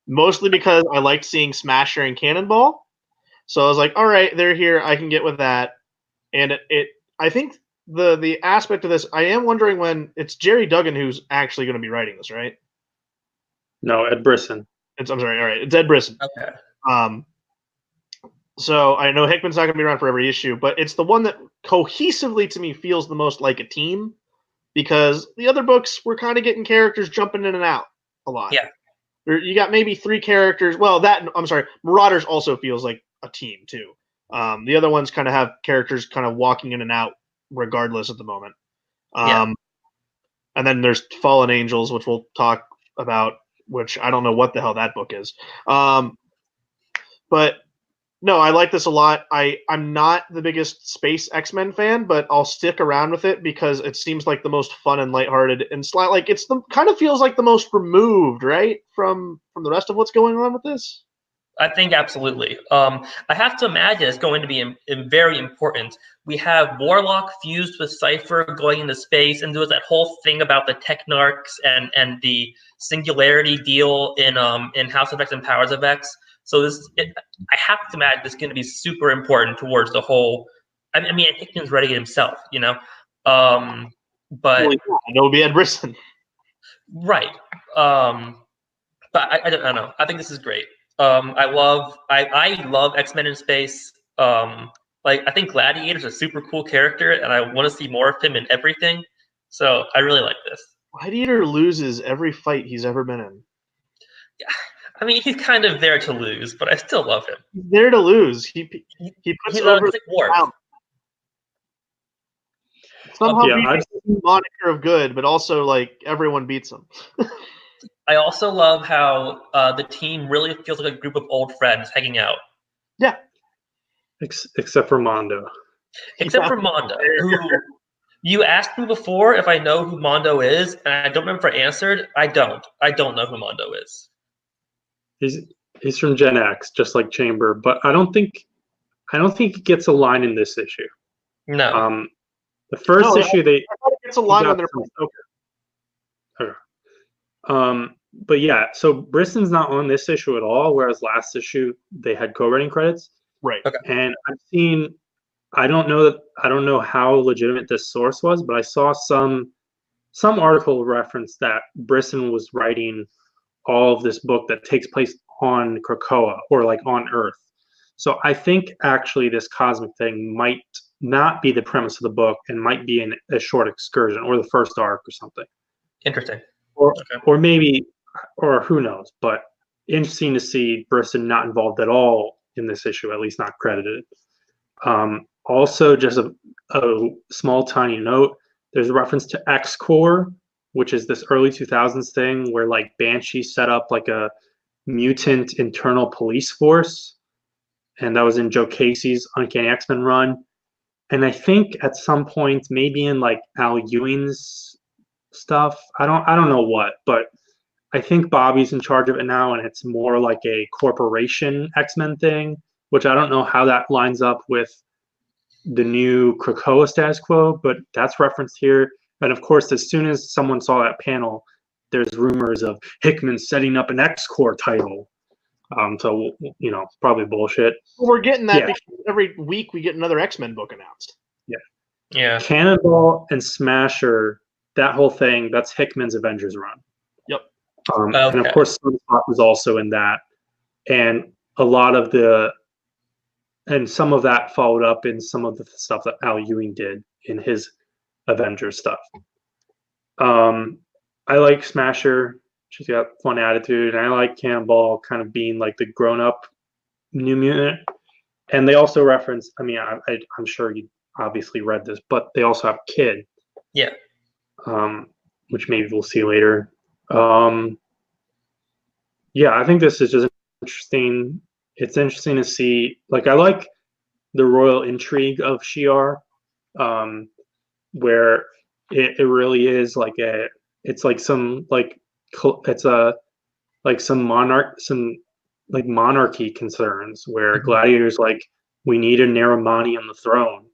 [SPEAKER 1] Mostly because I liked seeing Smasher and Cannonball. So I was like, all right, they're here. I can get with that. And I think the aspect of this, I am wondering when it's Jerry Duggan who's actually going to be writing this, right?
[SPEAKER 3] No, Ed Brisson.
[SPEAKER 1] I'm sorry. All right, it's Ed Brisson.
[SPEAKER 2] Okay.
[SPEAKER 1] So I know Hickman's not going to be around for every issue, but it's the one that cohesively to me feels the most like a team, because the other books were kind of getting characters jumping in and out a lot.
[SPEAKER 2] Yeah.
[SPEAKER 1] You got maybe 3 characters. Well, Marauders also feels like a team too. The other ones kind of have characters kind of walking in and out regardless at the moment. And then there's Fallen Angels, which we'll talk about, which I don't know what the hell that book is. But no, I like this a lot. I'm not the biggest Space X-Men fan, but I'll stick around with it because it seems like the most fun and lighthearted and like it's the kind of feels like the most removed, right, from the rest of what's going on with this.
[SPEAKER 2] I think absolutely. I have to imagine it's going to be very important. We have Warlock fused with Cypher going into space, and there was that whole thing about the Technarchs and the singularity deal in House of X and Powers of X. So I have to imagine it's going to be super important towards the whole. I mean, Hickman's writing it himself, you know. But
[SPEAKER 1] well, yeah, it'll be Ed Brisson,
[SPEAKER 2] right? But I don't know. I think this is great. I love X-Men in space. Like I think Gladiator's a super cool character, and I want to see more of him in everything. So I really like this.
[SPEAKER 1] Gladiator loses every fight he's ever been in.
[SPEAKER 2] Yeah. I mean, he's kind of there to lose, but I still love him.
[SPEAKER 1] He's there to lose. He puts over the
[SPEAKER 2] Warp.
[SPEAKER 1] Somehow beats the moniker of good, but also like everyone beats him.
[SPEAKER 2] I also love how the team really feels like a group of old friends hanging out.
[SPEAKER 1] Yeah.
[SPEAKER 3] Except for Mondo.
[SPEAKER 2] Except for Mondo, who you asked me before if I know who Mondo is, and I don't remember if I answered. I don't know who Mondo is.
[SPEAKER 3] He's from Gen X, just like Chamber, but I don't think he gets a line in this issue.
[SPEAKER 2] No.
[SPEAKER 3] The first issue
[SPEAKER 1] it gets a line when they're
[SPEAKER 3] okay. But yeah, so Brisson's not on this issue at all, whereas last issue they had co-writing credits.
[SPEAKER 1] Right.
[SPEAKER 2] Okay.
[SPEAKER 3] And I don't know how legitimate this source was, but I saw some article reference that Brisson was writing all of this book that takes place on Krakoa or like on Earth. So I think actually this cosmic thing might not be the premise of the book and might be a short excursion or the first arc or something.
[SPEAKER 2] Interesting.
[SPEAKER 3] Or maybe, or who knows, but interesting to see Brisson not involved at all in this issue, at least not credited. Also, just a small tiny note, there's a reference to X-Corps, which is this early 2000s thing where like Banshee set up like a mutant internal police force, and that was in Joe Casey's Uncanny X-Men run. And I think at some point, maybe in like Al Ewing's stuff, I don't know what, but I think Bobby's in charge of it now, and it's more like a corporation X-Men thing, which I don't know how that lines up with the new Krakoa status quo, but that's referenced here. And of course, as soon as someone saw that panel, there's rumors of Hickman setting up an X-Corps title. So, you know, probably bullshit.
[SPEAKER 1] Well, we're getting that because every week we get another X-Men book announced.
[SPEAKER 3] Yeah.
[SPEAKER 2] Yeah.
[SPEAKER 3] Cannonball and Smasher, that whole thing, that's Hickman's Avengers run.
[SPEAKER 1] Yep.
[SPEAKER 3] And of course, Sunspot was also in that, and a lot of some of that followed up in some of the stuff that Al Ewing did in his Avengers stuff. I like Smasher; she's got fun attitude, and I like Cannonball kind of being like the grown-up New Mutant. And they also reference, I mean, I'm sure you obviously read this, but they also have Kid.
[SPEAKER 2] Yeah.
[SPEAKER 3] Which maybe we'll see later. Yeah, I think this is just interesting. It's interesting to see. Like, I like the royal intrigue of Shi'ar, where it really is like it's like some like it's a like some monarchy concerns where gladiators like we need a Naramani on the throne,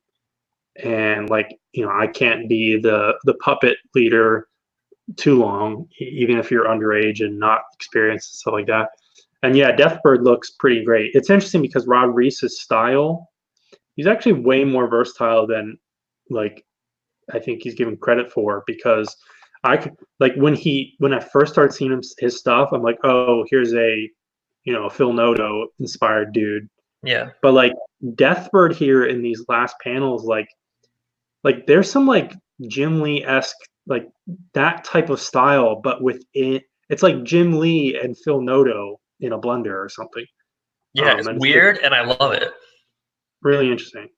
[SPEAKER 3] and like I can't be the puppet leader too long, even if you're underage and not experienced and stuff like that. And yeah, Deathbird looks pretty great. It's interesting because Rod Reese's style, he's actually way more versatile than like I think he's given credit for, because I could like when I first started seeing his stuff, I'm like, oh, here's a Phil Noto inspired dude.
[SPEAKER 2] Yeah.
[SPEAKER 3] But like Deathbird here in these last panels, like there's some like Jim Lee-esque like that type of style, but within it's like Jim Lee and Phil Noto in a blender or something.
[SPEAKER 2] Yeah, it's weird, and I love it.
[SPEAKER 3] Really interesting.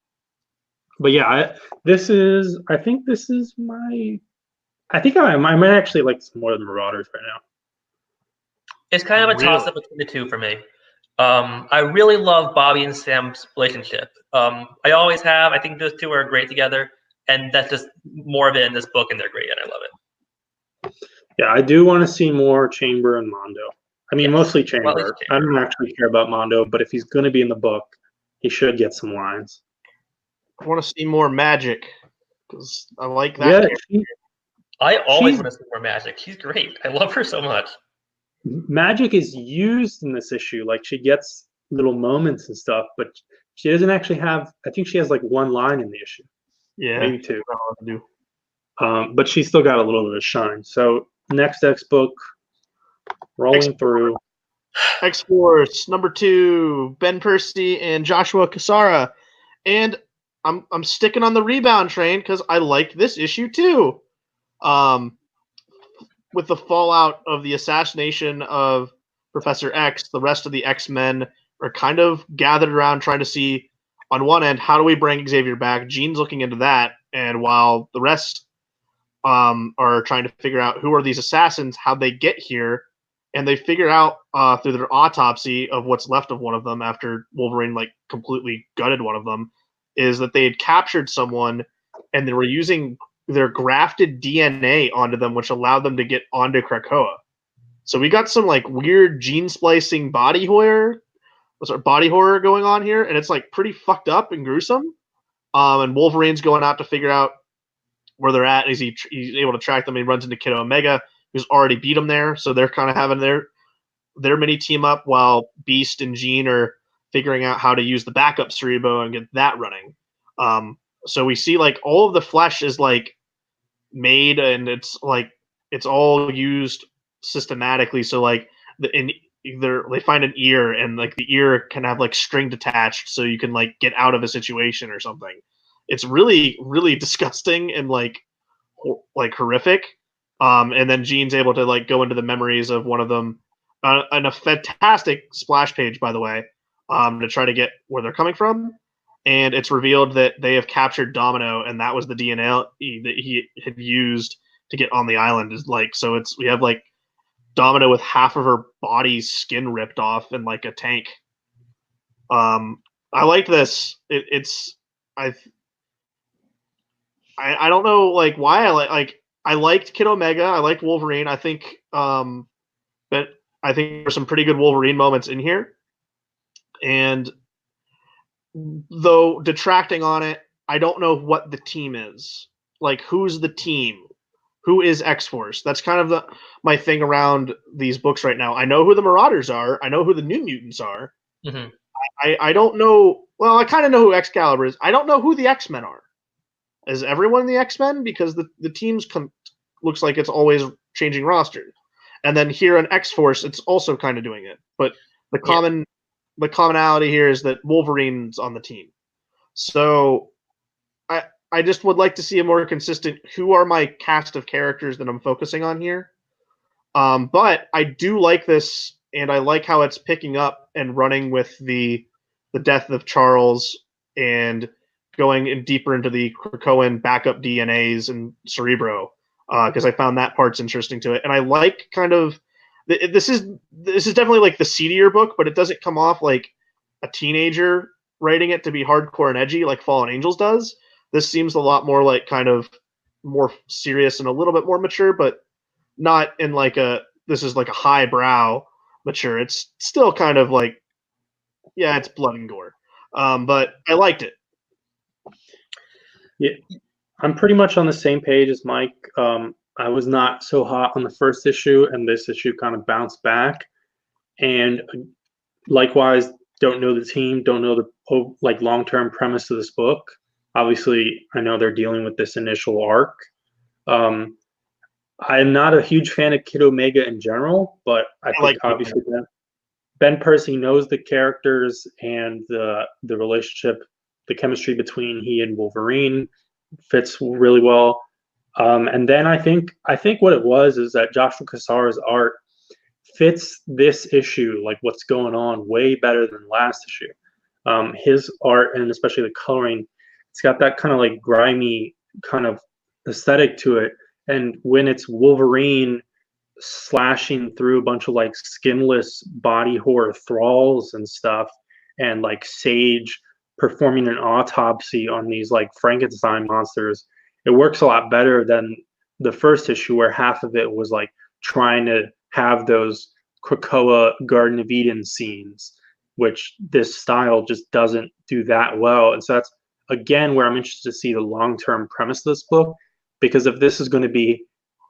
[SPEAKER 3] But yeah, I think this is my. I think I might actually like some more of the Marauders right now.
[SPEAKER 2] It's kind of a toss up between the two for me. I really love Bobby and Sam's relationship. I always have. I think those two are great together, and that's just more of it in this book, and they're great, and I love it.
[SPEAKER 3] Yeah, I do want to see more Chamber and Mondo. I mean, mostly Chamber.
[SPEAKER 2] Chamber.
[SPEAKER 3] I don't actually care about Mondo, but if he's going to be in the book, he should get some lines.
[SPEAKER 1] I want to see more Magic because I like that.
[SPEAKER 3] Yeah,
[SPEAKER 2] I always want to see more Magic. She's great. I love her so much.
[SPEAKER 3] Magic is used in this issue. Like she gets little moments and stuff, but she doesn't actually have. I think she has like one line in the issue.
[SPEAKER 1] Yeah,
[SPEAKER 3] maybe two. But she's still got a little bit of shine. So next X book, rolling through.
[SPEAKER 1] X-Force #2, Ben Percy and Joshua Cassara, and I'm sticking on the rebound train because I like this issue too. With the fallout of the assassination of Professor X, the rest of the X-Men are kind of gathered around trying to see, on one end, how do we bring Xavier back? Jean's looking into that, and while the rest are trying to figure out who are these assassins, how they get here, and they figure out through their autopsy of what's left of one of them after Wolverine like completely gutted one of them, is that they had captured someone and they were using their grafted DNA onto them, which allowed them to get onto Krakoa. So we got some like weird gene splicing body horror going on here, and it's like pretty fucked up and gruesome. And Wolverine's going out to figure out where they're at. He's able to track them. He runs into Kid Omega, who's already beat him there. So they're kind of having their mini team up while Beast and Jean are figuring out how to use the backup Cerebro and get that running. So we see like all of the flesh is like made and it's like it's all used systematically. So like they find an ear and like the ear can have like string attached so you can like get out of a situation or something. It's really, really disgusting and like horrific. And then Jean's able to like go into the memories of one of them, and a fantastic splash page, by the way, to try to get where they're coming from. And it's revealed that they have captured Domino, and that was the DNA that he had used to get on the island. Is like so. We have like Domino with half of her body's skin ripped off in like a tank. I like this. I don't know like why I liked Kid Omega. I liked Wolverine. I think but I think there's some pretty good Wolverine moments in here. And though detracting on it, I don't know what the team is. Like who's the team? Who is X-Force? That's kind of my thing around these books right now. I know who the Marauders are. I know who the New Mutants are.
[SPEAKER 2] Mm-hmm.
[SPEAKER 1] I don't know. Well, I kind of know who Excalibur is. I don't know who the X-Men are. as everyone in the X-Men because the teams looks like it's always changing rosters. And then here in X-Force, it's also kind of doing it. But the commonality here is that Wolverine's on the team. So I just would like to see a more consistent who are my cast of characters that I'm focusing on here. But I do like this, and I like how it's picking up and running with the death of Charles and going in deeper into the Krakoan backup DNAs and Cerebro, because I found that part's interesting to it. And I like kind of this is definitely like the seedier book, but it doesn't come off like a teenager writing it to be hardcore and edgy like Fallen Angels does. This seems a lot more like kind of more serious and a little bit more mature, but not in like this is like a highbrow mature. It's still kind of like, yeah, it's blood and gore. But I liked it.
[SPEAKER 3] Yeah, I'm pretty much on the same page as Mike. I was not so hot on the first issue, and this issue kind of bounced back. And likewise, don't know the team, don't know the like long-term premise of this book. Obviously, I know they're dealing with this initial arc. I'm not a huge fan of Kid Omega in general, but I think
[SPEAKER 1] like
[SPEAKER 3] obviously Ben Percy knows the characters and the relationship, the chemistry between he and Wolverine fits really well. And then I think what it was is that Joshua Cassara's art fits this issue, like what's going on, way better than last issue. His art and especially the coloring, it's got that kind of like grimy kind of aesthetic to it. And when it's Wolverine slashing through a bunch of like skinless body horror thralls and stuff, and like Sage performing an autopsy on these like Frankenstein monsters, it works a lot better than the first issue where half of it was like trying to have those Krakoa Garden of Eden scenes, which this style just doesn't do that well. And so that's again where I'm interested to see the long-term premise of this book, because if this is going to be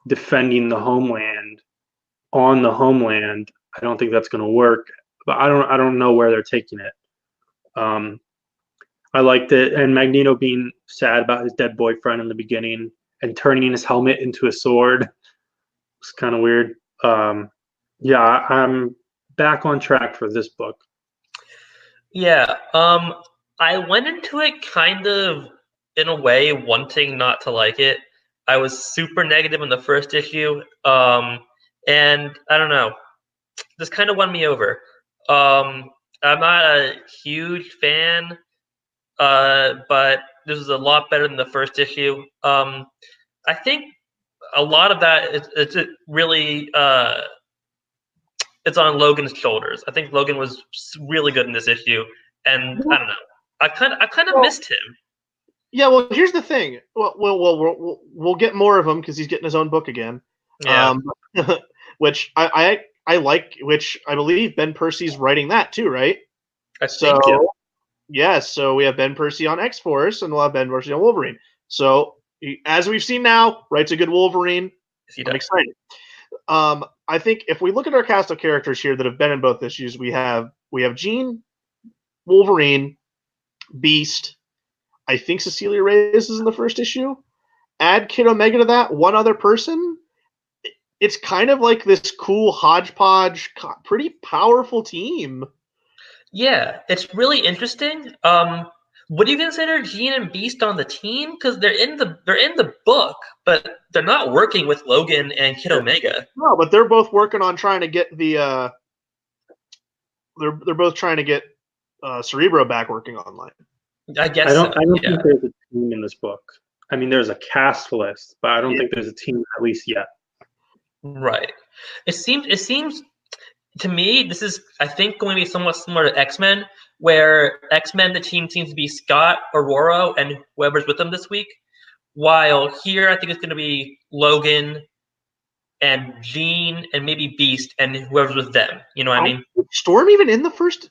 [SPEAKER 3] defending the homeland on the homeland, I don't think that's going to work. But I don't know where they're taking it. I liked it, and Magneto being sad about his dead boyfriend in the beginning and turning his helmet into a sword was kind of weird. Yeah, I'm back on track for this book.
[SPEAKER 2] Yeah, I went into it kind of in a way wanting not to like it. I was super negative in the first issue, and I don't know, this kind of won me over. I'm not a huge fan, but this is a lot better than the first issue. I think a lot of that it's really it's on Logan's shoulders. I think Logan was really good in this issue, and I don't know. I kind of missed him.
[SPEAKER 1] Yeah, well, here's the thing. We'll get more of him because he's getting his own book again.
[SPEAKER 2] Yeah.
[SPEAKER 1] Which I like. Which I believe Ben Percy's writing that too, right?
[SPEAKER 2] I think so.
[SPEAKER 1] Yes. So we have Ben Percy on X-Force, and we'll have Ben Percy on Wolverine. So as we've seen now, writes a good Wolverine. I'm excited. I think if we look at our cast of characters here that have been in both issues, we have Jean, Wolverine, Beast. I think Cecilia Reyes is in the first issue. Add Kid Omega to that, one other person. It's kind of like this cool hodgepodge, pretty powerful team.
[SPEAKER 2] Yeah, it's really interesting. What do you consider Jean and Beast on the team? Because they're in the book, but they're not working with Logan and Kid Omega.
[SPEAKER 1] No, but they're both working on trying to get the. They're both trying to get Cerebro back working online.
[SPEAKER 2] I guess
[SPEAKER 3] I don't
[SPEAKER 2] yeah.
[SPEAKER 3] think there's a team in this book. I mean, there's a cast list, but I don't think there's a team at least yet.
[SPEAKER 2] Right. It seems to me this is I think going to be somewhat similar to X-Men, where X-Men the team seems to be Scott, Aurora, and whoever's with them this week. While here I think it's going to be Logan and Jean and maybe Beast and whoever's with them. You know what I mean?
[SPEAKER 1] Storm even in the first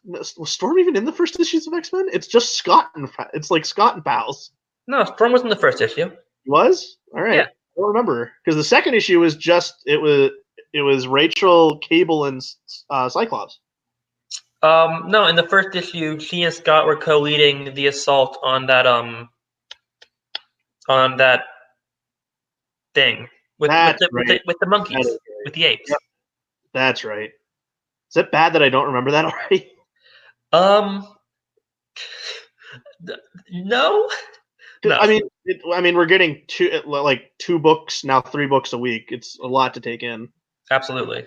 [SPEAKER 1] issues of X-Men? It's just Scott and it's like Scott and pals.
[SPEAKER 2] No, Storm was in the first issue.
[SPEAKER 1] Was? All right.
[SPEAKER 2] Yeah.
[SPEAKER 1] I don't remember because the second issue was just it was Rachel, Cable, and Cyclops.
[SPEAKER 2] No, in the first issue, she and Scott were co-leading the assault on that on that thing with
[SPEAKER 1] That's right.
[SPEAKER 2] with the monkeys,
[SPEAKER 1] That is
[SPEAKER 2] with the apes.
[SPEAKER 1] Yep. That's right. Is it bad that I don't remember that already?
[SPEAKER 2] Um, no, no.
[SPEAKER 1] I mean, we're getting two books now, 3 books a week. It's a lot to take in.
[SPEAKER 2] Absolutely.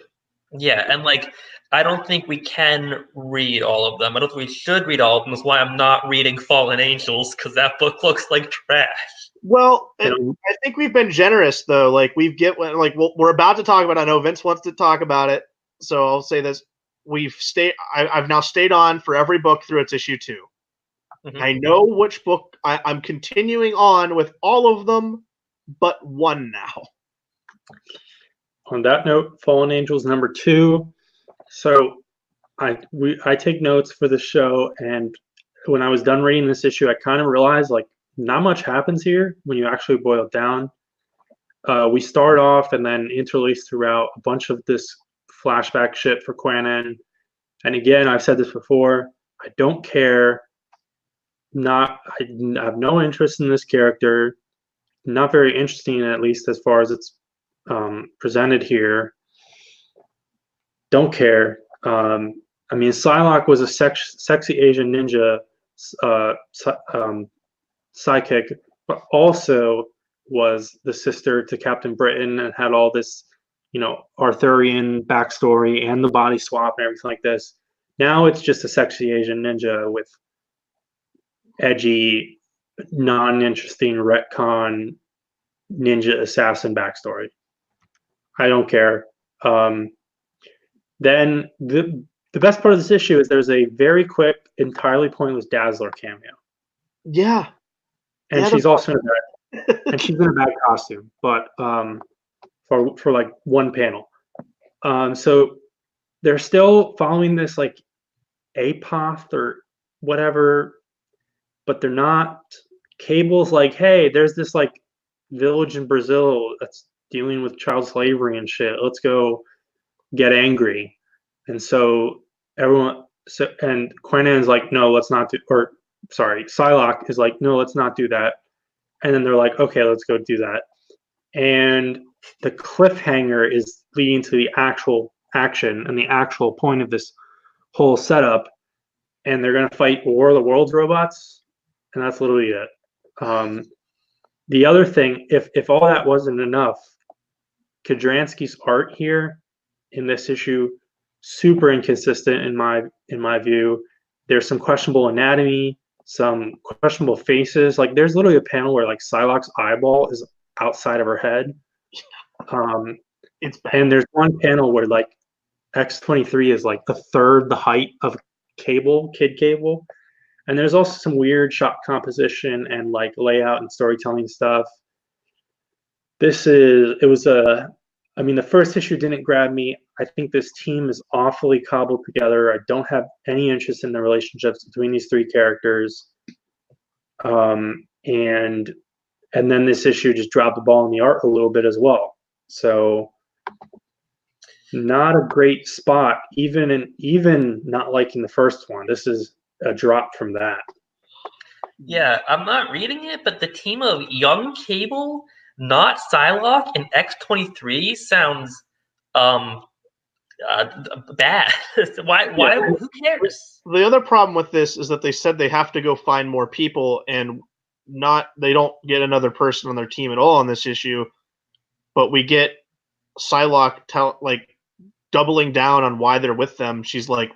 [SPEAKER 2] Yeah, and like I don't think we can read all of them. I don't think we should read all of them. That's why I'm not reading Fallen Angels, because that book looks like trash.
[SPEAKER 1] Well,
[SPEAKER 3] You know,
[SPEAKER 1] I think we've been generous though. Like we're about to talk about. I know Vince wants to talk about it, so I'll say this: I've now stayed on for every book through its issue 2.
[SPEAKER 2] Mhm.
[SPEAKER 1] I know which book I'm continuing on with all of them, but one now.
[SPEAKER 3] on that note, Fallen Angels #2. So I take notes for the show, and when I was done reading this issue, I kind of realized like not much happens here when you actually boil it down. We start off and then interlace throughout a bunch of this flashback shit for Quanon. And again, I've said this before. I don't care. I have no interest in this character. Not very interesting, at least as far as it's presented here. Don't care. I mean, Psylocke was a sexy Asian ninja uh, psychic, but also was the sister to Captain Britain and had all this, Arthurian backstory and the body swap and everything like this. Now it's just a sexy Asian ninja with edgy, non-interesting retcon ninja assassin backstory. I don't care. Then the best part of this issue is there's a very quick, entirely pointless Dazzler cameo,
[SPEAKER 1] Yeah,
[SPEAKER 3] and
[SPEAKER 1] yeah.
[SPEAKER 3] she's also in a bad, and she's in a bad costume, but for like one panel. So they're still following this like APOF or whatever, but they're not. Cable's like, hey, there's this like village in Brazil that's dealing with child slavery and shit. Let's go get angry. And so and Quinan's like, no, let's not do, or sorry, Psylocke is like, no, let's not do that. And then they're like, okay, let's go do that. And the cliffhanger is leading to the actual action and the actual point of this whole setup. And they're going to fight War of the Worlds robots. And that's literally it. The other thing, if all that wasn't enough, Kudransky's art here in this issue super inconsistent in my view. There's some questionable anatomy, some questionable faces. Like there's literally a panel where like Psylocke's eyeball is outside of her head.
[SPEAKER 1] It's bad.
[SPEAKER 3] And there's one panel where like X-23 is like a third the height of Kid Cable. And there's also some weird shot composition and like layout and storytelling stuff. I mean, the first issue didn't grab me. I think this team is awfully cobbled together. I don't have any interest in the relationships between these 3 characters. And then this issue just dropped the ball in the art a little bit as well. So not a great spot, even not liking the first one. This is a drop from that.
[SPEAKER 2] Yeah, I'm not reading it, but the team of Young Cable, not Psylocke, and X-23 sounds bad. Why?
[SPEAKER 1] Yeah.
[SPEAKER 2] Who cares?
[SPEAKER 1] The other problem with this is that they said they have to go find more people, and they don't get another person on their team at all in this issue. But we get Psylocke doubling down on why they're with them. She's like,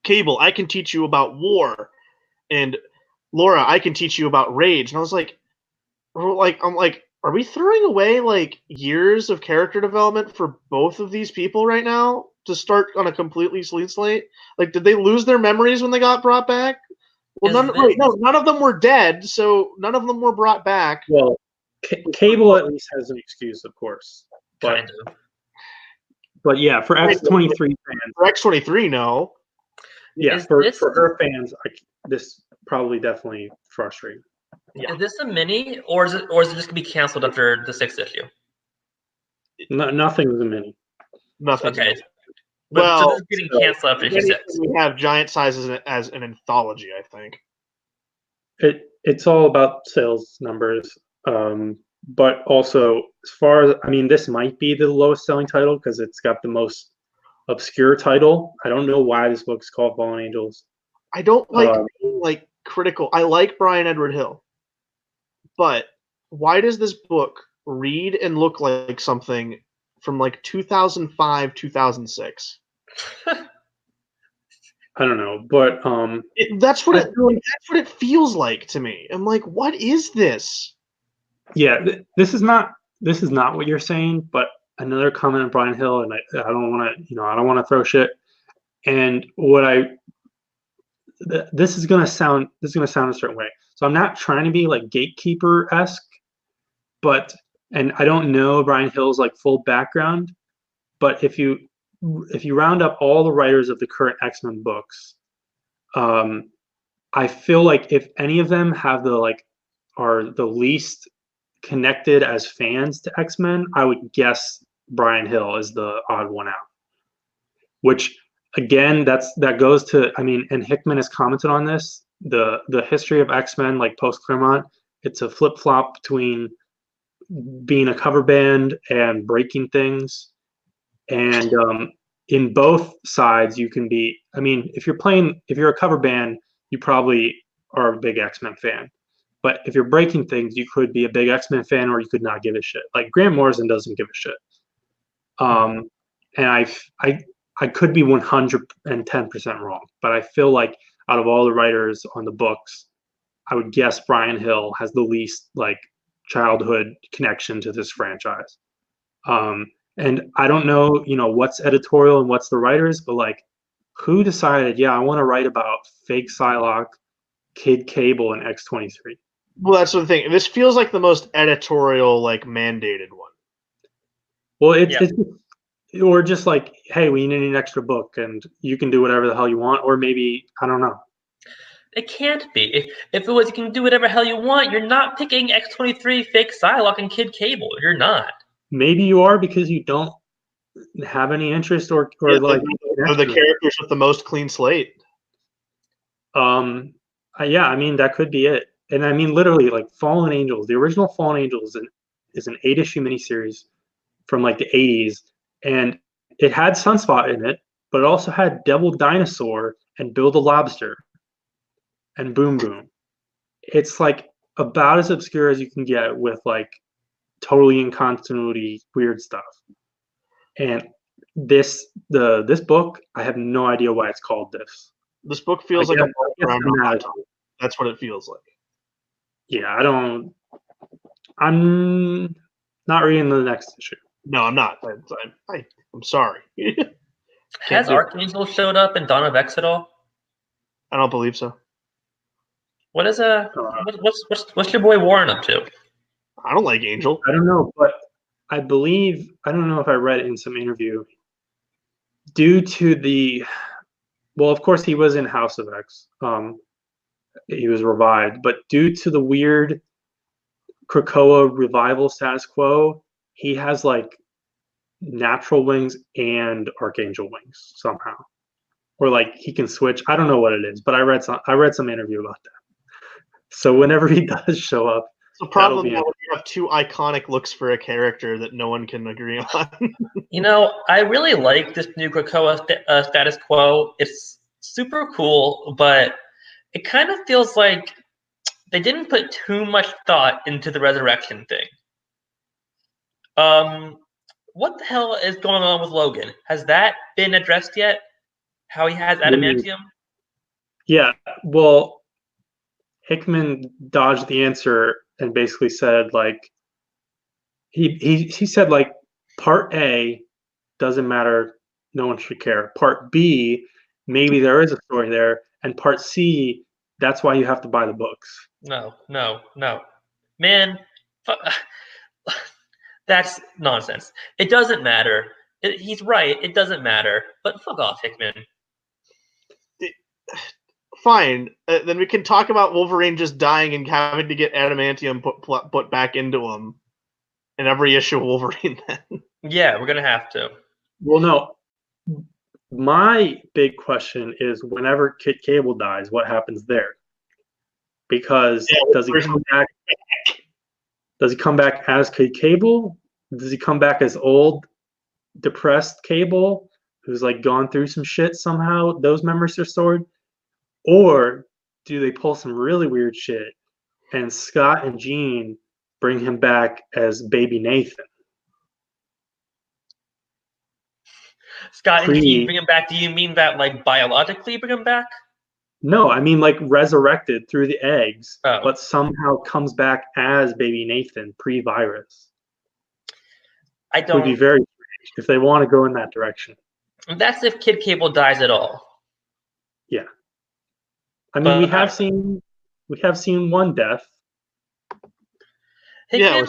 [SPEAKER 1] Cable, I can teach you about war, and Laura, I can teach you about rage. And I was like, I'm like, are we throwing away like years of character development for both of these people right now to start on a completely clean slate? Like, did they lose their memories when they got brought back? Well, none of them were dead, so none of them were brought back.
[SPEAKER 3] Well, Cable at least has an excuse, of course.
[SPEAKER 2] Kind of.
[SPEAKER 3] But yeah, for X-23 fans.
[SPEAKER 1] For X-23, no.
[SPEAKER 3] Yeah, for her fans, this probably definitely frustrating.
[SPEAKER 2] Yeah. Is this a mini, or is it just gonna be canceled after the 6th issue?
[SPEAKER 3] Nothing's a mini.
[SPEAKER 1] Nothing's
[SPEAKER 2] okay.
[SPEAKER 1] A mini.
[SPEAKER 2] But so this is getting canceled after issue 6.
[SPEAKER 1] We have Giant Sizes as an anthology, I think.
[SPEAKER 3] It's all about sales numbers. But also, as far as, I mean, this might be the lowest selling title because it's got the most obscure title. I don't know why this book's called Fallen Angels.
[SPEAKER 1] I don't like
[SPEAKER 3] Um,
[SPEAKER 1] being, like, critical. I like Brian Edward Hill, but why does this book read and look like something from like 2005, 2006?
[SPEAKER 3] I don't know, but
[SPEAKER 1] That's what
[SPEAKER 3] I
[SPEAKER 1] it
[SPEAKER 3] feel like,
[SPEAKER 1] that's what it feels like to me. I'm like, what is this?
[SPEAKER 3] yeah, this is not what you're saying. But another comment on Brian Hill, and I don't want to, I don't want to throw shit. And what I this is gonna sound a certain way. So I'm not trying to be like gatekeeper esque, but and I don't know Brian Hill's like full background, but if you round up all the writers of the current X-Men books, um, I feel like if any of them have the like are the least connected as fans to X-Men, I would guess Brian Hill is the odd one out. Which again, that goes to, I mean, and Hickman has commented on this, the history of X-Men like post Claremont, it's a flip flop between being a cover band and breaking things. And in both sides, you can be. I mean, if you're a cover band, you probably are a big X-Men fan. But if you're breaking things, you could be a big X-Men fan, or you could not give a shit. Like Grant Morrison doesn't give a shit. And I could be 110% wrong, but I feel like out of all the writers on the books, I would guess Brian Hill has the least like childhood connection to this franchise. And I don't know, what's editorial and what's the writers, but like, who decided? Yeah, I want to write about fake Psylocke, Kid Cable, and X-23.
[SPEAKER 1] Well, that's the thing. This feels like the most editorial, like, mandated one.
[SPEAKER 3] Well, it's or just like, hey, we need an extra book, and you can do whatever the hell you want, or maybe I don't know.
[SPEAKER 2] It can't be. If it was, you can do whatever hell you want. You're not picking X-23, fake Psylocke, and Kid Cable. You're not.
[SPEAKER 3] Maybe you are because you don't have any interest or like
[SPEAKER 1] the characters with the most clean slate.
[SPEAKER 3] Yeah, I mean that could be it. And I mean literally like Fallen Angels, the original Fallen Angels is an 8-issue miniseries from like the 80s, and it had Sunspot in it, but it also had Devil Dinosaur and Bill the Lobster and Boom Boom. It's like about as obscure as you can get with like totally in continuity weird stuff. And this book, I have no idea why it's called this.
[SPEAKER 1] This book feels like a book around that's what it feels like.
[SPEAKER 3] Yeah, I'm not reading the next issue.
[SPEAKER 1] No, I'm not. I'm sorry.
[SPEAKER 2] Has Archangel showed up in Dawn of X at all?
[SPEAKER 1] I don't believe so.
[SPEAKER 2] What is what's your boy Warren up to?
[SPEAKER 1] I don't like Angel.
[SPEAKER 3] I don't know, but I don't know if I read it in some interview. Due to well, of course he was in House of X. He was revived, but due to the weird Krakoa revival status quo, he has like natural wings and Archangel wings somehow, or like he can switch. I don't know what it is, but I read some interview about that. So whenever he does show up,
[SPEAKER 1] the problem is you have two iconic looks for a character that no one can agree on.
[SPEAKER 2] I really like this new Krakoa status quo. It's super cool, but it kind of feels like they didn't put too much thought into the resurrection thing. What the hell is going on with Logan? Has that been addressed yet? How he has adamantium?
[SPEAKER 3] Yeah, well, Hickman dodged the answer and basically said like he said like part A doesn't matter, no one should care. Part B, maybe there is a story there, and part C, that's why you have to buy the books.
[SPEAKER 2] No. Man, that's nonsense. It doesn't matter. He's right. It doesn't matter. But fuck off, Hickman.
[SPEAKER 1] Fine. Then we can talk about Wolverine just dying and having to get adamantium put back into him in every issue of Wolverine then.
[SPEAKER 2] Yeah, we're going to have to.
[SPEAKER 3] Well, no. My big question is whenever Kid Cable dies, what happens there? Because does he come back? Does he come back as Cable? Does he come back as old, depressed Cable, who's like gone through some shit somehow? Those memories are stored, or do they pull some really weird shit and Scott and Jean bring him back as baby Nathan?
[SPEAKER 2] Scott and Jean bring him back. Do you mean that like biologically bring him back?
[SPEAKER 3] No, I mean like resurrected through the eggs,
[SPEAKER 2] Oh.
[SPEAKER 3] but somehow comes back as baby Nathan pre-virus.
[SPEAKER 2] I don't.
[SPEAKER 3] Would be very strange if they want to go in that direction.
[SPEAKER 2] That's if Kid Cable dies at all.
[SPEAKER 3] Yeah. I mean, we have seen one death.
[SPEAKER 2] Hickman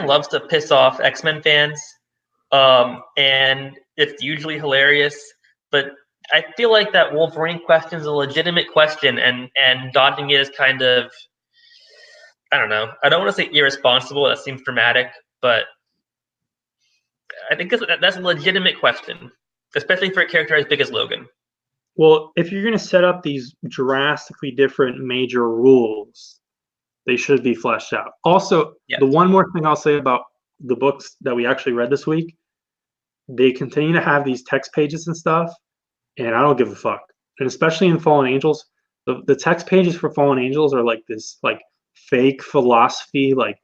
[SPEAKER 2] loves to piss off X-Men fans, and it's usually hilarious. But I feel like that Wolverine question is a legitimate question, and dodging it is kind of, I don't know. I don't want to say irresponsible. That seems dramatic, but I think that's a legitimate question, especially for a character as big as Logan.
[SPEAKER 3] Well, if you're going to set up these drastically different major rules, they should be fleshed out. Also, The one more thing I'll say about the books that we actually read this week, they continue to have these text pages and stuff, and I don't give a fuck. And especially in Fallen Angels, the text pages for Fallen Angels are like this like fake philosophy, like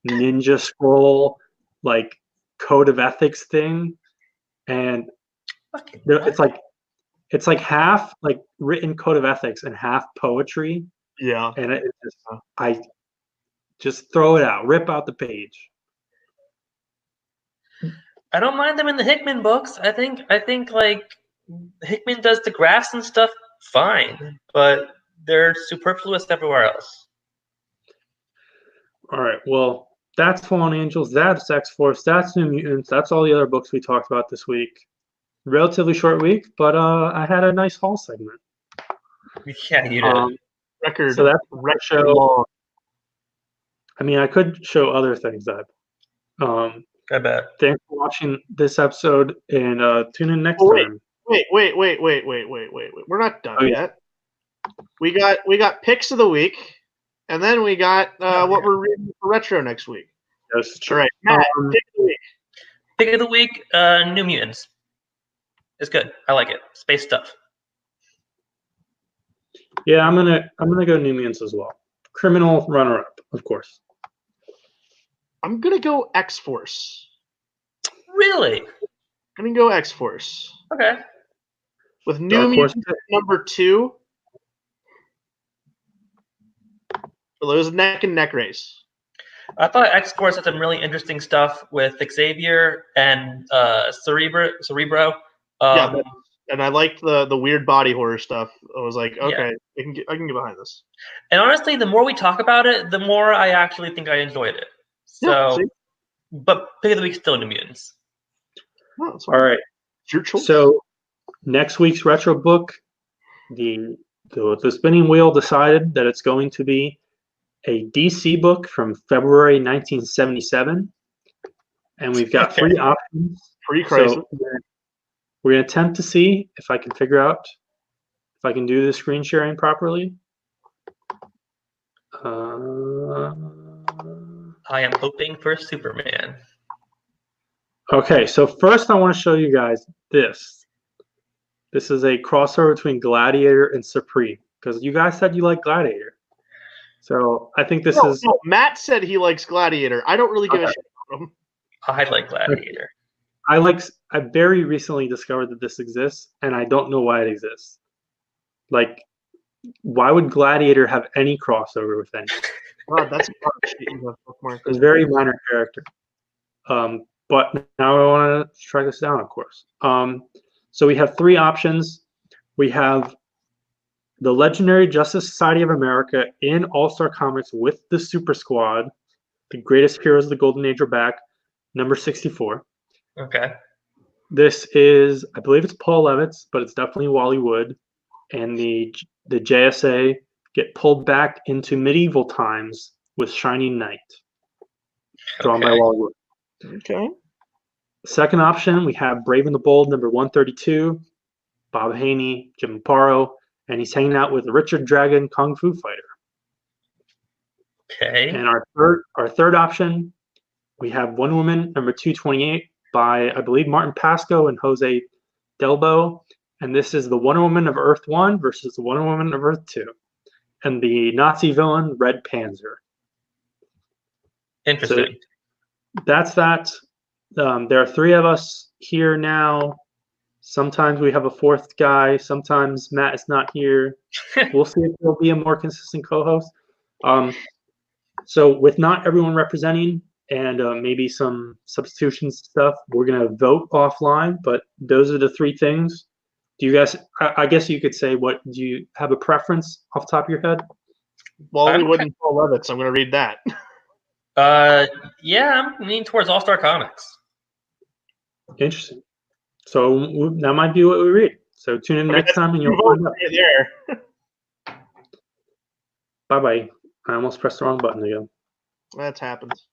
[SPEAKER 3] ninja scroll, like code of ethics thing. And it's like half like written code of ethics and half poetry.
[SPEAKER 1] Yeah.
[SPEAKER 3] And I just throw it out, rip out the page.
[SPEAKER 2] I don't mind them in the Hickman books. I think like Hickman does the graphs and stuff fine, but they're superfluous everywhere else.
[SPEAKER 3] All right, well, that's Fallen Angels, that's X-Force, that's New Mutants, that's all the other books we talked about this week. Relatively short week, but I had a nice haul segment.
[SPEAKER 2] Yeah, you did.
[SPEAKER 3] Record. So that's the show. Long. I mean, I could show other things that.
[SPEAKER 2] I bet.
[SPEAKER 3] Thanks for watching this episode, and tune in next time.
[SPEAKER 1] Wait. We're not done yet. We got picks of the week, and then we got what we're reading for retro next week.
[SPEAKER 3] Yes,
[SPEAKER 1] all right, Matt. Pick of the week.
[SPEAKER 2] Pick of the week. New Mutants. It's good. I like it. Space stuff.
[SPEAKER 3] Yeah, I'm gonna go New Mutants as well. Criminal runner-up, of course.
[SPEAKER 1] I'm gonna go X-Force.
[SPEAKER 2] Really?
[SPEAKER 1] I'm gonna go X-Force.
[SPEAKER 2] Okay.
[SPEAKER 1] With New Mutants number 2. It was a neck and neck race.
[SPEAKER 2] I thought X-Force had some really interesting stuff with Xavier and Cerebro.
[SPEAKER 1] Yeah, and I liked the weird body horror stuff. I was like, okay, I can get behind this.
[SPEAKER 2] And honestly, the more we talk about it, the more I actually think I enjoyed it. So, but pick of the week still New Mutants.
[SPEAKER 1] Oh,
[SPEAKER 3] all right.
[SPEAKER 1] It's your choice.
[SPEAKER 3] So next week's retro book, the spinning wheel decided that it's going to be a DC book from February 1977, and we've got 3 options.
[SPEAKER 1] Pre-crisis.
[SPEAKER 3] So we're going to attempt to see if I can figure out if I can do the screen sharing properly.
[SPEAKER 2] I am hoping for Superman.
[SPEAKER 3] Okay, so first I want to show you guys this. This is a crossover between Gladiator and Supreme, because you guys said you like Gladiator. So I think this is...
[SPEAKER 1] No, Matt said he likes Gladiator. I don't really give a shit about him.
[SPEAKER 2] I like Gladiator.
[SPEAKER 3] I very recently discovered that this exists, and I don't know why it exists. Like, why would Gladiator have any crossover with anything?
[SPEAKER 1] God, that's a
[SPEAKER 3] very minor character. But now I want to track this down, of course. So we have 3 options. We have the Legendary Justice Society of America in All-Star Comics with the Super Squad, the greatest heroes of the Golden Age are back, number 64.
[SPEAKER 2] Okay.
[SPEAKER 3] This is, I believe it's Paul Levitz, but it's definitely Wally Wood. And the JSA get pulled back into medieval times with Shining Knight, drawn by Wally Wood.
[SPEAKER 1] Okay.
[SPEAKER 3] Second option, we have Brave and the Bold, number 132, Bob Haney, Jim Aparo, and he's hanging out with Richard Dragon, Kung Fu Fighter.
[SPEAKER 2] Okay.
[SPEAKER 3] And our third option, we have Wonder Woman number 228 by, I believe, Martin Pasco and Jose Delbo. And this is the Wonder Woman of Earth 1 versus the Wonder Woman of Earth 2. And the Nazi villain, Red Panzer.
[SPEAKER 2] Interesting.
[SPEAKER 3] So that's that. There are three of us here now. Sometimes we have a fourth guy. Sometimes Matt is not here. We'll see if there'll be a more consistent co-host. So with not everyone representing and maybe some substitution stuff, we're gonna vote offline. But those are the three things. Do you guys? I guess you could say, what do you have a preference off the top of your head?
[SPEAKER 1] Bollywood and Paul Levitz. I'm going to read that.
[SPEAKER 2] Yeah, I'm leaning towards All Star Comics.
[SPEAKER 3] Interesting. So that might be what we read. So tune in next time and you'll find out.
[SPEAKER 1] There.
[SPEAKER 3] Bye bye. I almost pressed the wrong button again.
[SPEAKER 1] That happens.